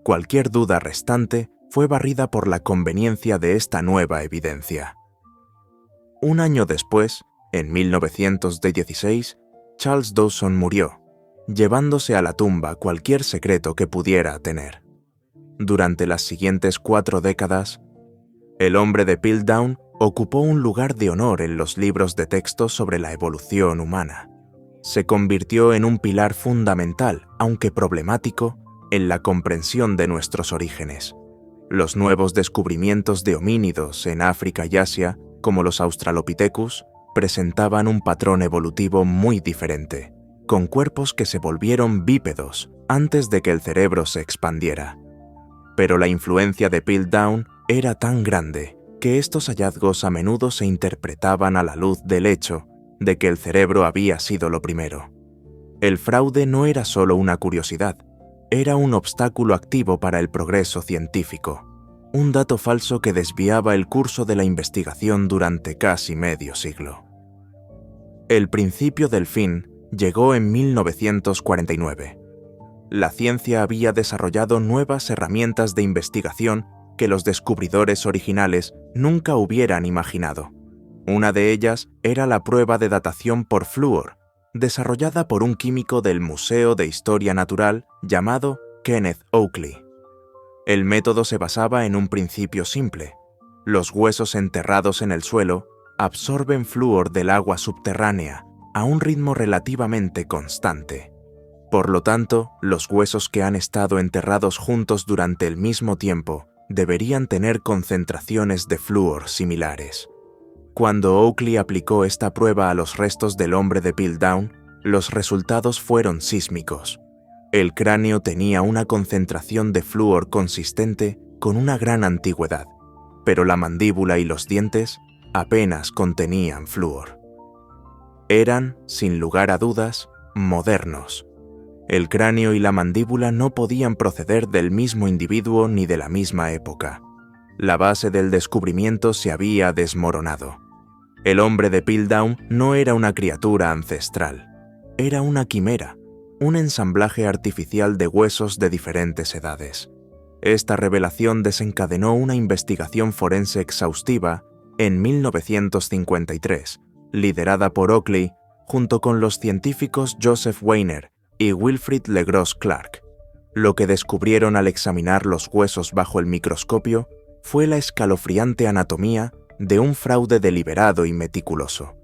Cualquier duda restante fue barrida por la conveniencia de esta nueva evidencia. Un año después, en 1916, Charles Dawson murió, llevándose a la tumba cualquier secreto que pudiera tener. Durante las siguientes 4 décadas, el hombre de Piltdown ocupó un lugar de honor en los libros de texto sobre la evolución humana. Se convirtió en un pilar fundamental, aunque problemático, en la comprensión de nuestros orígenes. Los nuevos descubrimientos de homínidos en África y Asia, como los Australopithecus, presentaban un patrón evolutivo muy diferente, con cuerpos que se volvieron bípedos antes de que el cerebro se expandiera. Pero la influencia de Piltdown era tan grande que estos hallazgos a menudo se interpretaban a la luz del hecho de que el cerebro había sido lo primero. El fraude no era solo una curiosidad, era un obstáculo activo para el progreso científico, un dato falso que desviaba el curso de la investigación durante casi medio siglo. El principio del fin llegó en 1949. La ciencia había desarrollado nuevas herramientas de investigación que los descubridores originales nunca hubieran imaginado. Una de ellas era la prueba de datación por flúor, desarrollada por un químico del Museo de Historia Natural llamado Kenneth Oakley. El método se basaba en un principio simple. Los huesos enterrados en el suelo absorben flúor del agua subterránea a un ritmo relativamente constante. Por lo tanto, los huesos que han estado enterrados juntos durante el mismo tiempo deberían tener concentraciones de flúor similares. Cuando Oakley aplicó esta prueba a los restos del hombre de Piltdown, los resultados fueron sísmicos. El cráneo tenía una concentración de flúor consistente con una gran antigüedad, pero la mandíbula y los dientes apenas contenían flúor. Eran, sin lugar a dudas, modernos. El cráneo y la mandíbula no podían proceder del mismo individuo ni de la misma época. La base del descubrimiento se había desmoronado. El hombre de Piltdown no era una criatura ancestral, era una quimera, un ensamblaje artificial de huesos de diferentes edades. Esta revelación desencadenó una investigación forense exhaustiva en 1953, liderada por Oakley junto con los científicos Joseph Weiner y Wilfrid Legros Clark. Lo que descubrieron al examinar los huesos bajo el microscopio fue la escalofriante anatomía de un fraude deliberado y meticuloso.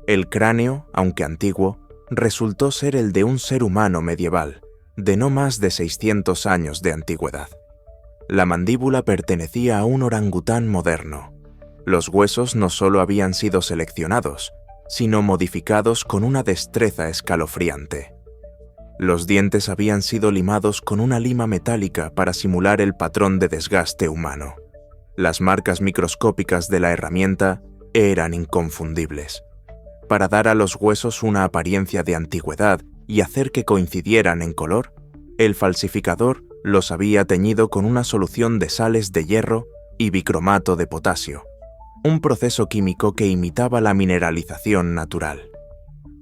El cráneo, aunque antiguo, resultó ser el de un ser humano medieval, de no más de 600 años de antigüedad. La mandíbula pertenecía a un orangután moderno. Los huesos no solo habían sido seleccionados, sino modificados con una destreza escalofriante. Los dientes habían sido limados con una lima metálica para simular el patrón de desgaste humano. Las marcas microscópicas de la herramienta eran inconfundibles. Para dar a los huesos una apariencia de antigüedad y hacer que coincidieran en color, el falsificador los había teñido con una solución de sales de hierro y bicromato de potasio, un proceso químico que imitaba la mineralización natural.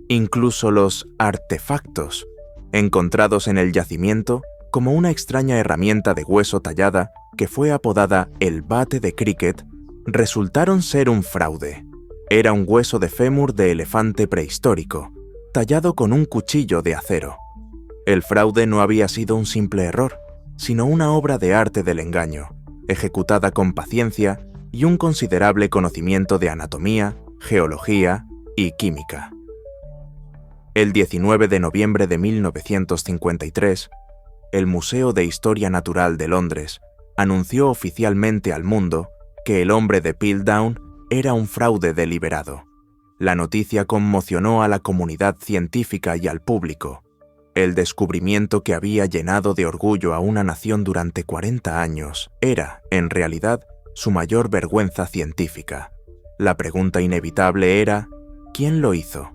Incluso los artefactos encontrados en el yacimiento como una extraña herramienta de hueso tallada que fue apodada el bate de cricket, resultaron ser un fraude. Era un hueso de fémur de elefante prehistórico, tallado con un cuchillo de acero. El fraude no había sido un simple error, sino una obra de arte del engaño, ejecutada con paciencia y un considerable conocimiento de anatomía, geología y química. El 19 de noviembre de 1953, el Museo de Historia Natural de Londres anunció oficialmente al mundo que el hombre de Piltdown era un fraude deliberado. La noticia conmocionó a la comunidad científica y al público. El descubrimiento que había llenado de orgullo a una nación durante 40 años era, en realidad, su mayor vergüenza científica. La pregunta inevitable era, ¿quién lo hizo?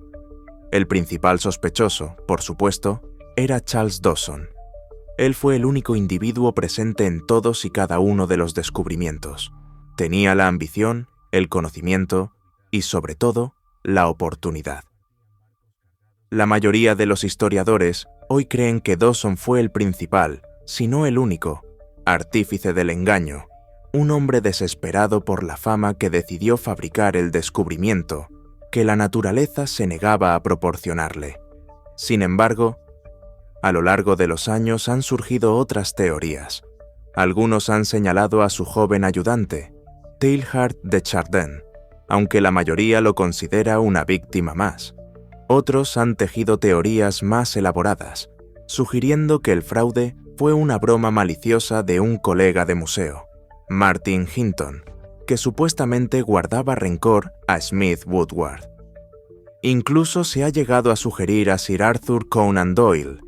El principal sospechoso, por supuesto, era Charles Dawson. Él fue el único individuo presente en todos y cada uno de los descubrimientos. Tenía la ambición, el conocimiento y, sobre todo, la oportunidad. La mayoría de los historiadores hoy creen que Dawson fue el principal, si no el único, artífice del engaño, un hombre desesperado por la fama que decidió fabricar el descubrimiento que la naturaleza se negaba a proporcionarle. Sin embargo, a lo largo de los años han surgido otras teorías. Algunos han señalado a su joven ayudante, Teilhard de Chardin, aunque la mayoría lo considera una víctima más. Otros han tejido teorías más elaboradas, sugiriendo que el fraude fue una broma maliciosa de un colega de museo, Martin Hinton, que supuestamente guardaba rencor a Smith Woodward. Incluso se ha llegado a sugerir a Sir Arthur Conan Doyle,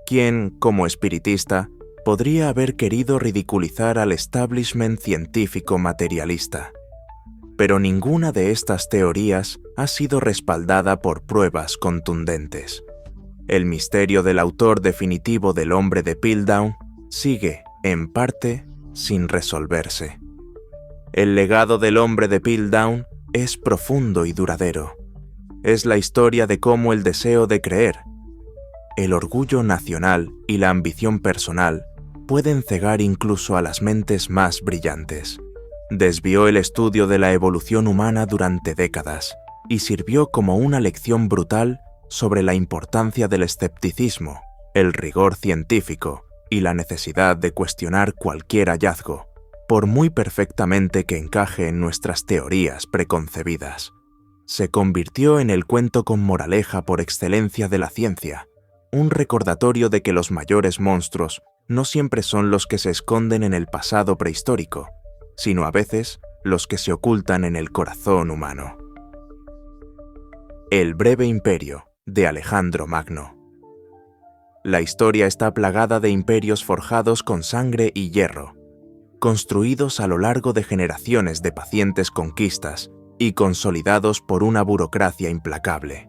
quien, como espiritista, podría haber querido ridiculizar al establishment científico materialista. Pero ninguna de estas teorías ha sido respaldada por pruebas contundentes. El misterio del autor definitivo del hombre de Piltdown sigue, en parte, sin resolverse. El legado del hombre de Piltdown es profundo y duradero. Es la historia de cómo el deseo de creer, el orgullo nacional y la ambición personal pueden cegar incluso a las mentes más brillantes. Desvió el estudio de la evolución humana durante décadas y sirvió como una lección brutal sobre la importancia del escepticismo, el rigor científico y la necesidad de cuestionar cualquier hallazgo, por muy perfectamente que encaje en nuestras teorías preconcebidas. Se convirtió en el cuento con moraleja por excelencia de la ciencia, un recordatorio de que los mayores monstruos no siempre son los que se esconden en el pasado prehistórico, sino a veces los que se ocultan en el corazón humano. El breve imperio de Alejandro Magno. La historia está plagada de imperios forjados con sangre y hierro, construidos a lo largo de generaciones de pacientes conquistas y consolidados por una burocracia implacable.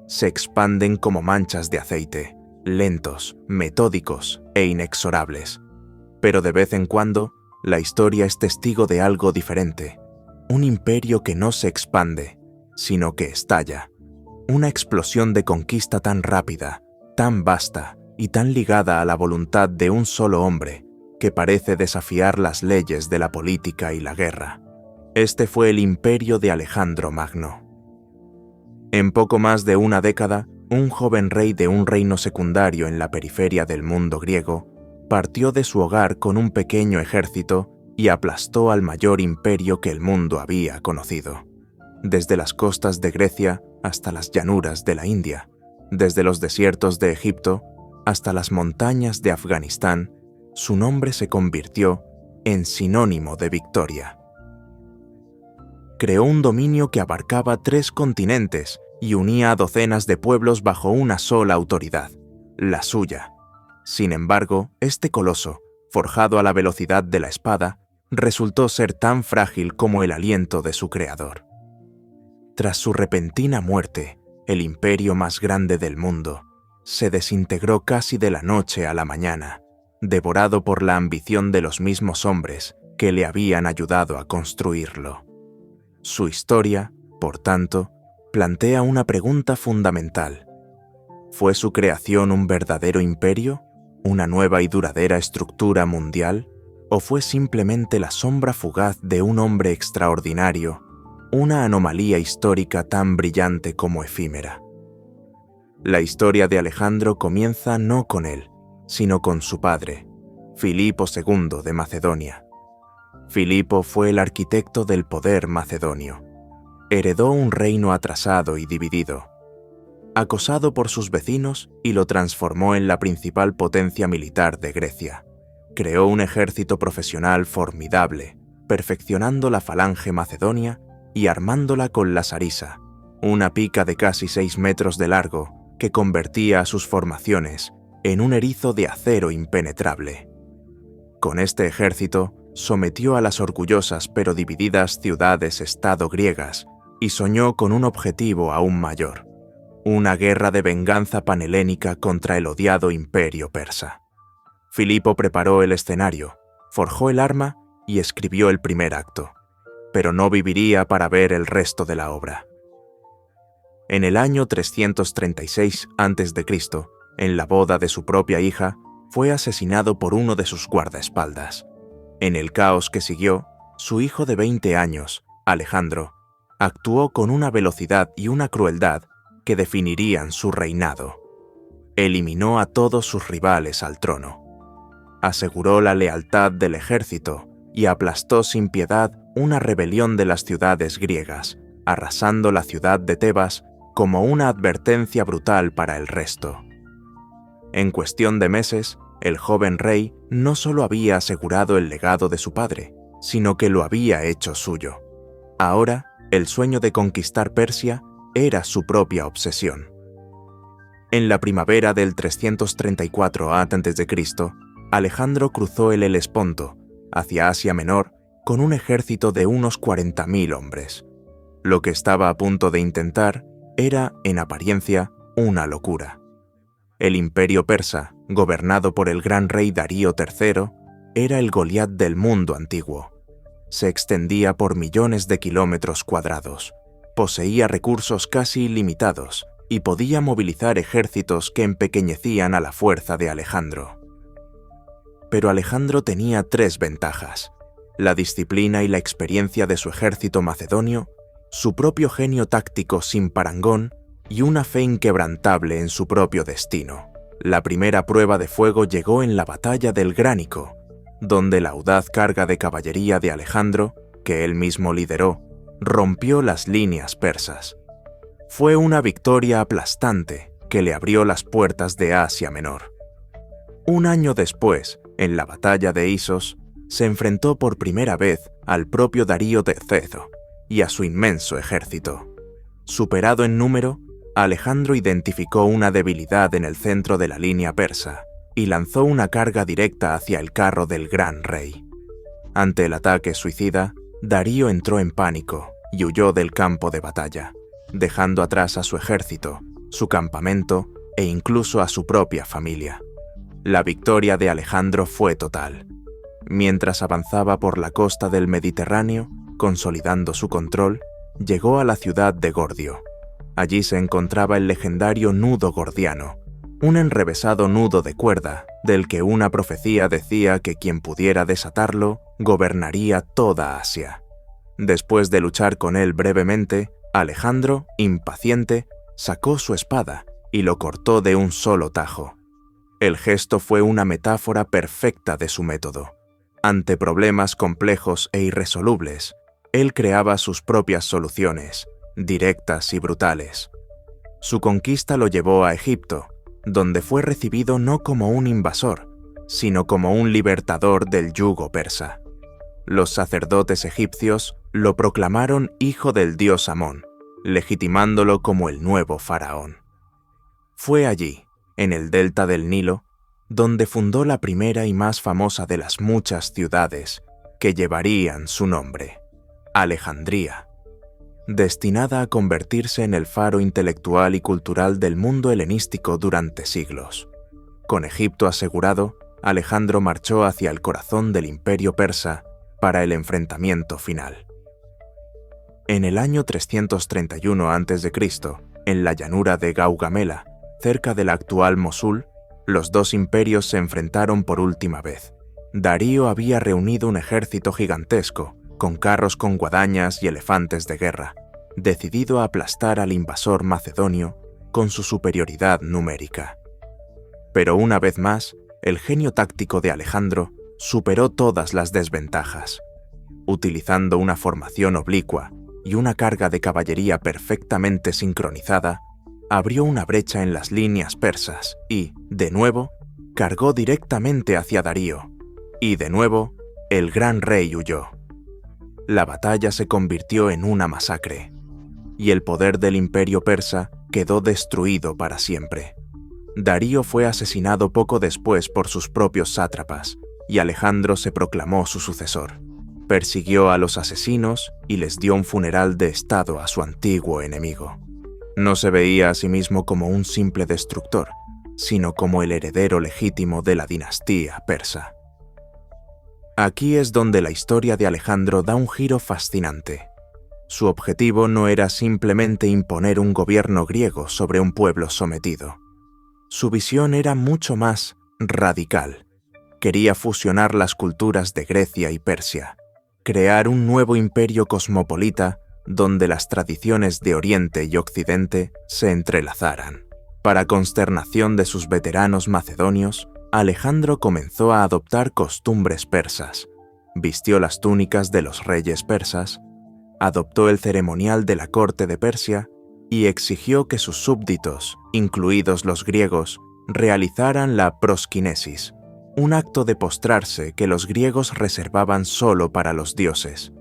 Se expanden como manchas de aceite, lentos, metódicos e inexorables. Pero de vez en cuando, la historia es testigo de algo diferente. Un imperio que no se expande, sino que estalla. Una explosión de conquista tan rápida, tan vasta y tan ligada a la voluntad de un solo hombre, que parece desafiar las leyes de la política y la guerra. Este fue el imperio de Alejandro Magno. En poco más de una década, un joven rey de un reino secundario en la periferia del mundo griego partió de su hogar con un pequeño ejército y aplastó al mayor imperio que el mundo había conocido. Desde las costas de Grecia hasta las llanuras de la India, desde los desiertos de Egipto hasta las montañas de Afganistán, su nombre se convirtió en sinónimo de victoria. Creó un dominio que abarcaba 3 continentes y unía a docenas de pueblos bajo una sola autoridad, la suya. Sin embargo, este coloso, forjado a la velocidad de la espada, resultó ser tan frágil como el aliento de su creador. Tras su repentina muerte, el imperio más grande del mundo se desintegró casi de la noche a la mañana, devorado por la ambición de los mismos hombres que le habían ayudado a construirlo. Su historia, por tanto, plantea una pregunta fundamental. ¿Fue su creación un verdadero imperio una nueva y duradera estructura mundial? ¿O fue simplemente la sombra fugaz de un hombre extraordinario, una anomalía histórica tan brillante como efímera? La historia de Alejandro comienza no con él, sino con su padre, Filipo II de Macedonia. Filipo fue el arquitecto del poder macedonio. Heredó un reino atrasado y dividido, acosado por sus vecinos, y lo transformó en la principal potencia militar de Grecia. Creó un ejército profesional formidable, perfeccionando la falange macedonia y armándola con la sarisa, una pica de casi 6 metros de largo que convertía a sus formaciones en un erizo de acero impenetrable. Con este ejército sometió a las orgullosas pero divididas ciudades-estado griegas y soñó con un objetivo aún mayor: una guerra de venganza panhelénica contra el odiado imperio persa. Filipo preparó el escenario, forjó el arma y escribió el primer acto, pero no viviría para ver el resto de la obra. En el año 336 a.C., en la boda de su propia hija, fue asesinado por uno de sus guardaespaldas. En el caos que siguió, su hijo de 20 años, Alejandro, actuó con una velocidad y una crueldad que definirían su reinado. Eliminó a todos sus rivales al trono. Aseguró la lealtad del ejército y aplastó sin piedad una rebelión de las ciudades griegas, arrasando la ciudad de Tebas como una advertencia brutal para el resto. En cuestión de meses, el joven rey no solo había asegurado el legado de su padre, sino que lo había hecho suyo. Ahora, el sueño de conquistar Persia era su propia obsesión. En la primavera del 334 a.C., Alejandro cruzó el Helesponto hacia Asia Menor con un ejército de unos 40.000 hombres. Lo que estaba a punto de intentar era, en apariencia, una locura. El imperio persa, gobernado por el gran rey Darío III, era el Goliat del mundo antiguo. Se extendía por millones de kilómetros cuadrados, poseía recursos casi ilimitados y podía movilizar ejércitos que empequeñecían a la fuerza de Alejandro. Pero Alejandro tenía 3 ventajas: la disciplina y la experiencia de su ejército macedonio, su propio genio táctico sin parangón y una fe inquebrantable en su propio destino. La primera prueba de fuego llegó en la batalla del Gránico, donde la audaz carga de caballería de Alejandro, que él mismo lideró, rompió las líneas persas. Fue una victoria aplastante que le abrió las puertas de Asia Menor. Un año después, en la batalla de Isos, se enfrentó por primera vez al propio Darío III y a su inmenso ejército. Superado en número, Alejandro identificó una debilidad en el centro de la línea persa y lanzó una carga directa hacia el carro del gran rey. Ante el ataque suicida, Darío entró en pánico y huyó del campo de batalla, dejando atrás a su ejército, su campamento e incluso a su propia familia. La victoria de Alejandro fue total. Mientras avanzaba por la costa del Mediterráneo, consolidando su control, llegó a la ciudad de Gordio. Allí se encontraba el legendario nudo gordiano, un enrevesado nudo de cuerda del que una profecía decía que quien pudiera desatarlo gobernaría toda Asia. Después de luchar con él brevemente, Alejandro, impaciente, sacó su espada y lo cortó de un solo tajo. El gesto fue una metáfora perfecta de su método. Ante problemas complejos e irresolubles, él creaba sus propias soluciones, directas y brutales. Su conquista lo llevó a Egipto, donde fue recibido no como un invasor, sino como un libertador del yugo persa. Los sacerdotes egipcios lo proclamaron hijo del dios Amón, legitimándolo como el nuevo faraón. Fue allí, en el delta del Nilo, donde fundó la primera y más famosa de las muchas ciudades que llevarían su nombre, Alejandría, destinada a convertirse en el faro intelectual y cultural del mundo helenístico durante siglos. Con Egipto asegurado, Alejandro marchó hacia el corazón del imperio persa para el enfrentamiento final. En el año 331 a.C., en la llanura de Gaugamela, cerca de la actual Mosul, Los dos imperios se enfrentaron por última vez. Darío había reunido un ejército gigantesco, con carros con guadañas y elefantes de guerra, decidido a aplastar al invasor macedonio con su superioridad numérica. Pero una vez más, el genio táctico de Alejandro superó todas las desventajas. Utilizando una formación oblicua y una carga de caballería perfectamente sincronizada, abrió una brecha en las líneas persas y, de nuevo, cargó directamente hacia Darío. Y, de nuevo, el gran rey huyó. La batalla se convirtió en una masacre, y el poder del imperio persa quedó destruido para siempre. Darío fue asesinado poco después por sus propios sátrapas, y Alejandro se proclamó su sucesor. Persiguió a los asesinos y les dio un funeral de estado a su antiguo enemigo. No se veía a sí mismo como un simple destructor, sino como el heredero legítimo de la dinastía persa. Aquí es donde la historia de Alejandro da un giro fascinante. Su objetivo no era simplemente imponer un gobierno griego sobre un pueblo sometido. Su visión era mucho más radical. Quería fusionar las culturas de Grecia y Persia, crear un nuevo imperio cosmopolita donde las tradiciones de Oriente y Occidente se entrelazaran. Para consternación de sus veteranos macedonios, Alejandro comenzó a adoptar costumbres persas, vistió las túnicas de los reyes persas, adoptó el ceremonial de la corte de Persia y exigió que sus súbditos, incluidos los griegos, realizaran la proskinesis, un acto de postrarse que los griegos reservaban solo para los dioses.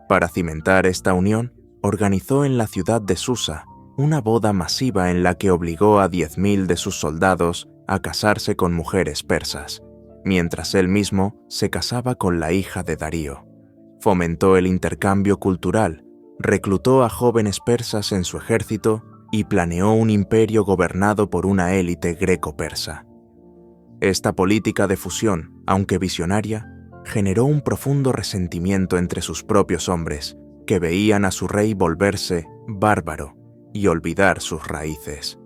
Para cimentar esta unión, organizó en la ciudad de Susa una boda masiva en la que obligó a 10.000 de sus soldados a casarse con mujeres persas, mientras él mismo se casaba con la hija de Darío. Fomentó el intercambio cultural, reclutó a jóvenes persas en su ejército y planeó un imperio gobernado por una élite greco-persa. Esta política de fusión, aunque visionaria, generó un profundo resentimiento entre sus propios hombres, que veían a su rey volverse bárbaro y olvidar sus raíces.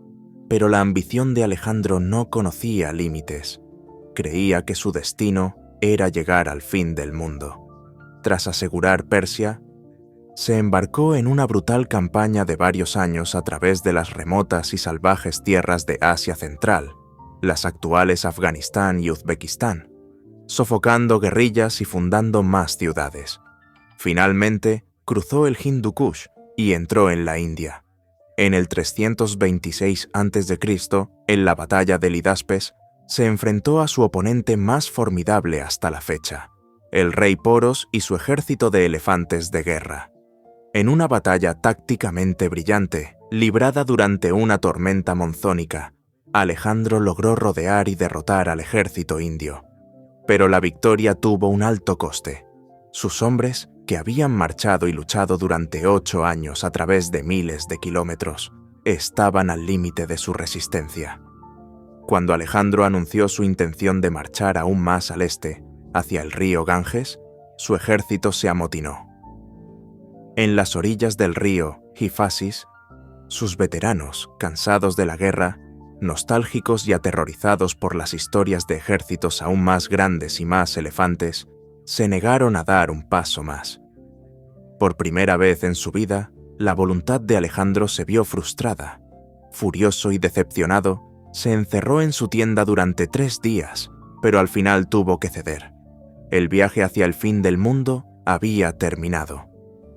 Pero la ambición de Alejandro no conocía límites. Creía que su destino era llegar al fin del mundo. Tras asegurar Persia, se embarcó en una brutal campaña de varios años a través de las remotas y salvajes tierras de Asia Central, las actuales Afganistán y Uzbekistán, sofocando guerrillas y fundando más ciudades. Finalmente, cruzó el Hindu Kush y entró en la India. En el 326 a.C., en la batalla de Lidaspes, se enfrentó a su oponente más formidable hasta la fecha, el rey Poros y su ejército de elefantes de guerra. En una batalla tácticamente brillante, librada durante una tormenta monzónica, Alejandro logró rodear y derrotar al ejército indio. Pero la victoria tuvo un alto coste. Sus hombres, que habían marchado y luchado durante 8 años a través de miles de kilómetros, estaban al límite de su resistencia. Cuando Alejandro anunció su intención de marchar aún más al este, hacia el río Ganges, su ejército se amotinó. En las orillas del río Hifasis, sus veteranos, cansados de la guerra, nostálgicos y aterrorizados por las historias de ejércitos aún más grandes y más elefantes, se negaron a dar un paso más. Por primera vez en su vida, la voluntad de Alejandro se vio frustrada. Furioso y decepcionado, se encerró en su tienda durante 3 días, pero al final tuvo que ceder. El viaje hacia el fin del mundo había terminado.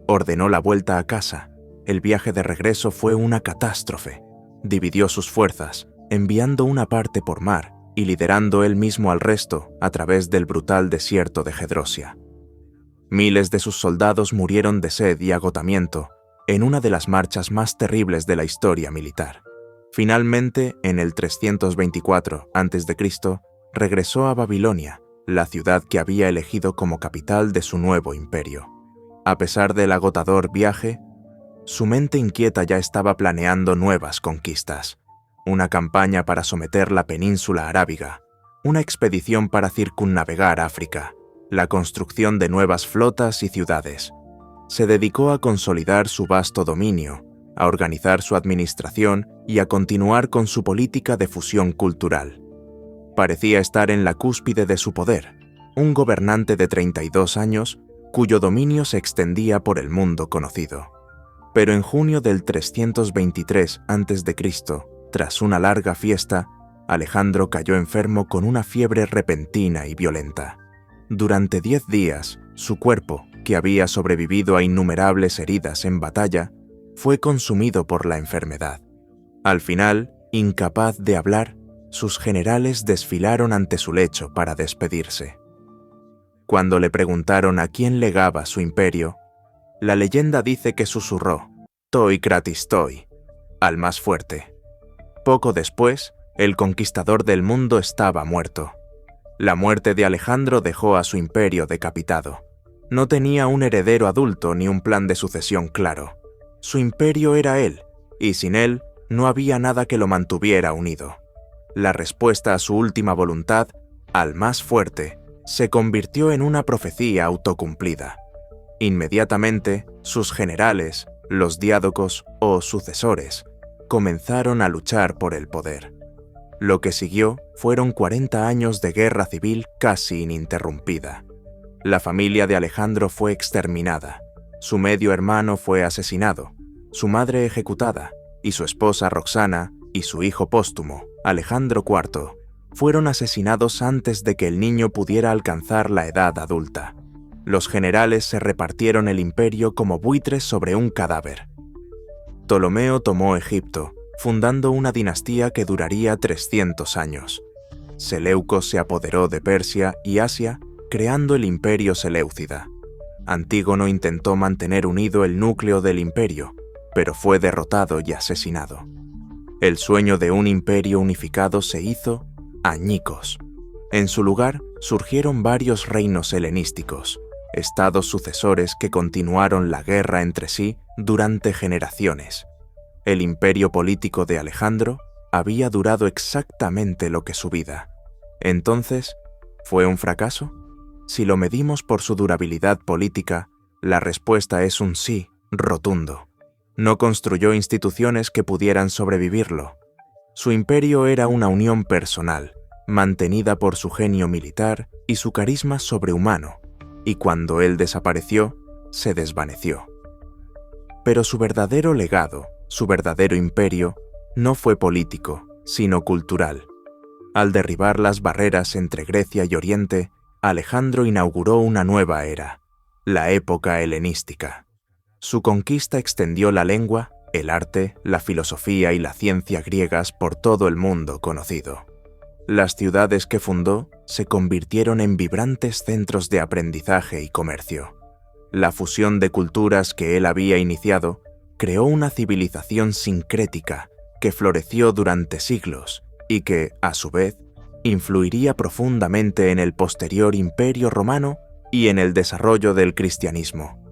Ordenó la vuelta a casa. El viaje de regreso fue una catástrofe. Dividió sus fuerzas, enviando una parte por mar y liderando él mismo al resto a través del brutal desierto de Gedrosia. Miles de sus soldados murieron de sed y agotamiento en una de las marchas más terribles de la historia militar. Finalmente, en el 324 a.C., regresó a Babilonia, la ciudad que había elegido como capital de su nuevo imperio. A pesar del agotador viaje, su mente inquieta ya estaba planeando nuevas conquistas. Una campaña para someter la península arábiga, una expedición para circunnavegar África, la construcción de nuevas flotas y ciudades. Se dedicó a consolidar su vasto dominio, a organizar su administración y a continuar con su política de fusión cultural. Parecía estar en la cúspide de su poder, un gobernante de 32 años cuyo dominio se extendía por el mundo conocido. Pero en junio del 323 a.C., tras una larga fiesta, Alejandro cayó enfermo con una fiebre repentina y violenta. Durante 10 días, su cuerpo, que había sobrevivido a innumerables heridas en batalla, fue consumido por la enfermedad. Al final, incapaz de hablar, sus generales desfilaron ante su lecho para despedirse. Cuando le preguntaron a quién legaba su imperio, la leyenda dice que susurró «Toi kratis toi», al más fuerte. Poco después, el conquistador del mundo estaba muerto. La muerte de Alejandro dejó a su imperio decapitado. No tenía un heredero adulto ni un plan de sucesión claro. Su imperio era él, y sin él no había nada que lo mantuviera unido. La respuesta a su última voluntad, al más fuerte, se convirtió en una profecía autocumplida. Inmediatamente, sus generales, los diádocos o sucesores, comenzaron a luchar por el poder. Lo que siguió fueron 40 años de guerra civil casi ininterrumpida. La familia de Alejandro fue exterminada, su medio hermano fue asesinado, su madre ejecutada, y su esposa Roxana y su hijo póstumo, Alejandro IV, fueron asesinados antes de que el niño pudiera alcanzar la edad adulta. Los generales se repartieron el imperio como buitres sobre un cadáver. Ptolomeo tomó Egipto, fundando una dinastía que duraría 300 años. Seleucos se apoderó de Persia y Asia, creando el imperio seleucida. Antígono intentó mantener unido el núcleo del imperio, pero fue derrotado y asesinado. El sueño de un imperio unificado se hizo añicos. En su lugar surgieron varios reinos helenísticos, estados sucesores que continuaron la guerra entre sí durante generaciones. El imperio político de Alejandro había durado exactamente lo que su vida. Entonces, ¿fue un fracaso? Si lo medimos por su durabilidad política, la respuesta es un sí rotundo. No construyó instituciones que pudieran sobrevivirlo. Su imperio era una unión personal, mantenida por su genio militar y su carisma sobrehumano, y cuando él desapareció, se desvaneció. Pero su verdadero legado, su verdadero imperio, no fue político, sino cultural. Al derribar las barreras entre Grecia y Oriente, Alejandro inauguró una nueva era, la época helenística. Su conquista extendió la lengua, el arte, la filosofía y la ciencia griegas por todo el mundo conocido. Las ciudades que fundó se convirtieron en vibrantes centros de aprendizaje y comercio. La fusión de culturas que él había iniciado creó una civilización sincrética que floreció durante siglos y que, a su vez, influiría profundamente en el posterior Imperio Romano y en el desarrollo del cristianismo.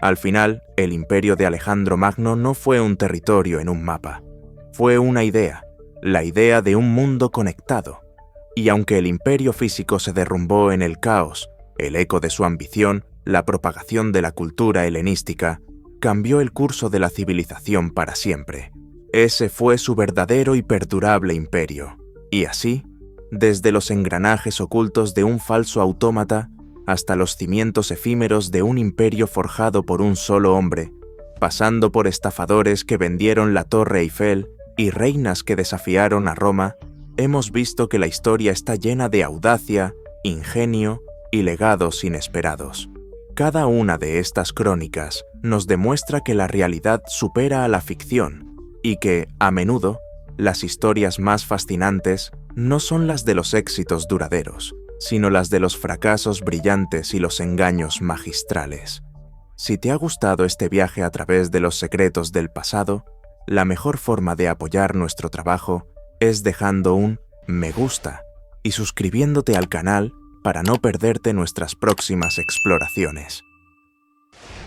Al final, el imperio de Alejandro Magno no fue un territorio en un mapa. Fue una idea, la idea de un mundo conectado. Y aunque el imperio físico se derrumbó en el caos, el eco de su ambición, la propagación de la cultura helenística, cambió el curso de la civilización para siempre. Ese fue su verdadero y perdurable imperio. Y así, desde los engranajes ocultos de un falso autómata hasta los cimientos efímeros de un imperio forjado por un solo hombre, pasando por estafadores que vendieron la Torre Eiffel y reinas que desafiaron a Roma, hemos visto que la historia está llena de audacia, ingenio y legados inesperados. Cada una de estas crónicas nos demuestra que la realidad supera a la ficción y que, a menudo, las historias más fascinantes no son las de los éxitos duraderos, sino las de los fracasos brillantes y los engaños magistrales. Si te ha gustado este viaje a través de los secretos del pasado, la mejor forma de apoyar nuestro trabajo es dejando un me gusta y suscribiéndote al canal para no perderte nuestras próximas exploraciones.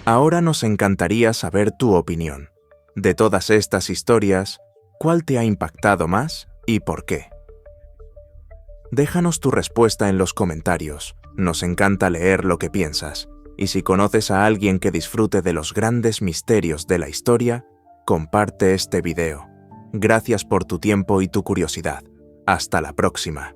Ahora nos encantaría saber tu opinión. De todas estas historias, ¿cuál te ha impactado más y por qué? Déjanos tu respuesta en los comentarios. Nos encanta leer lo que piensas. Y si conoces a alguien que disfrute de los grandes misterios de la historia, comparte este video. Gracias por tu tiempo y tu curiosidad. Hasta la próxima.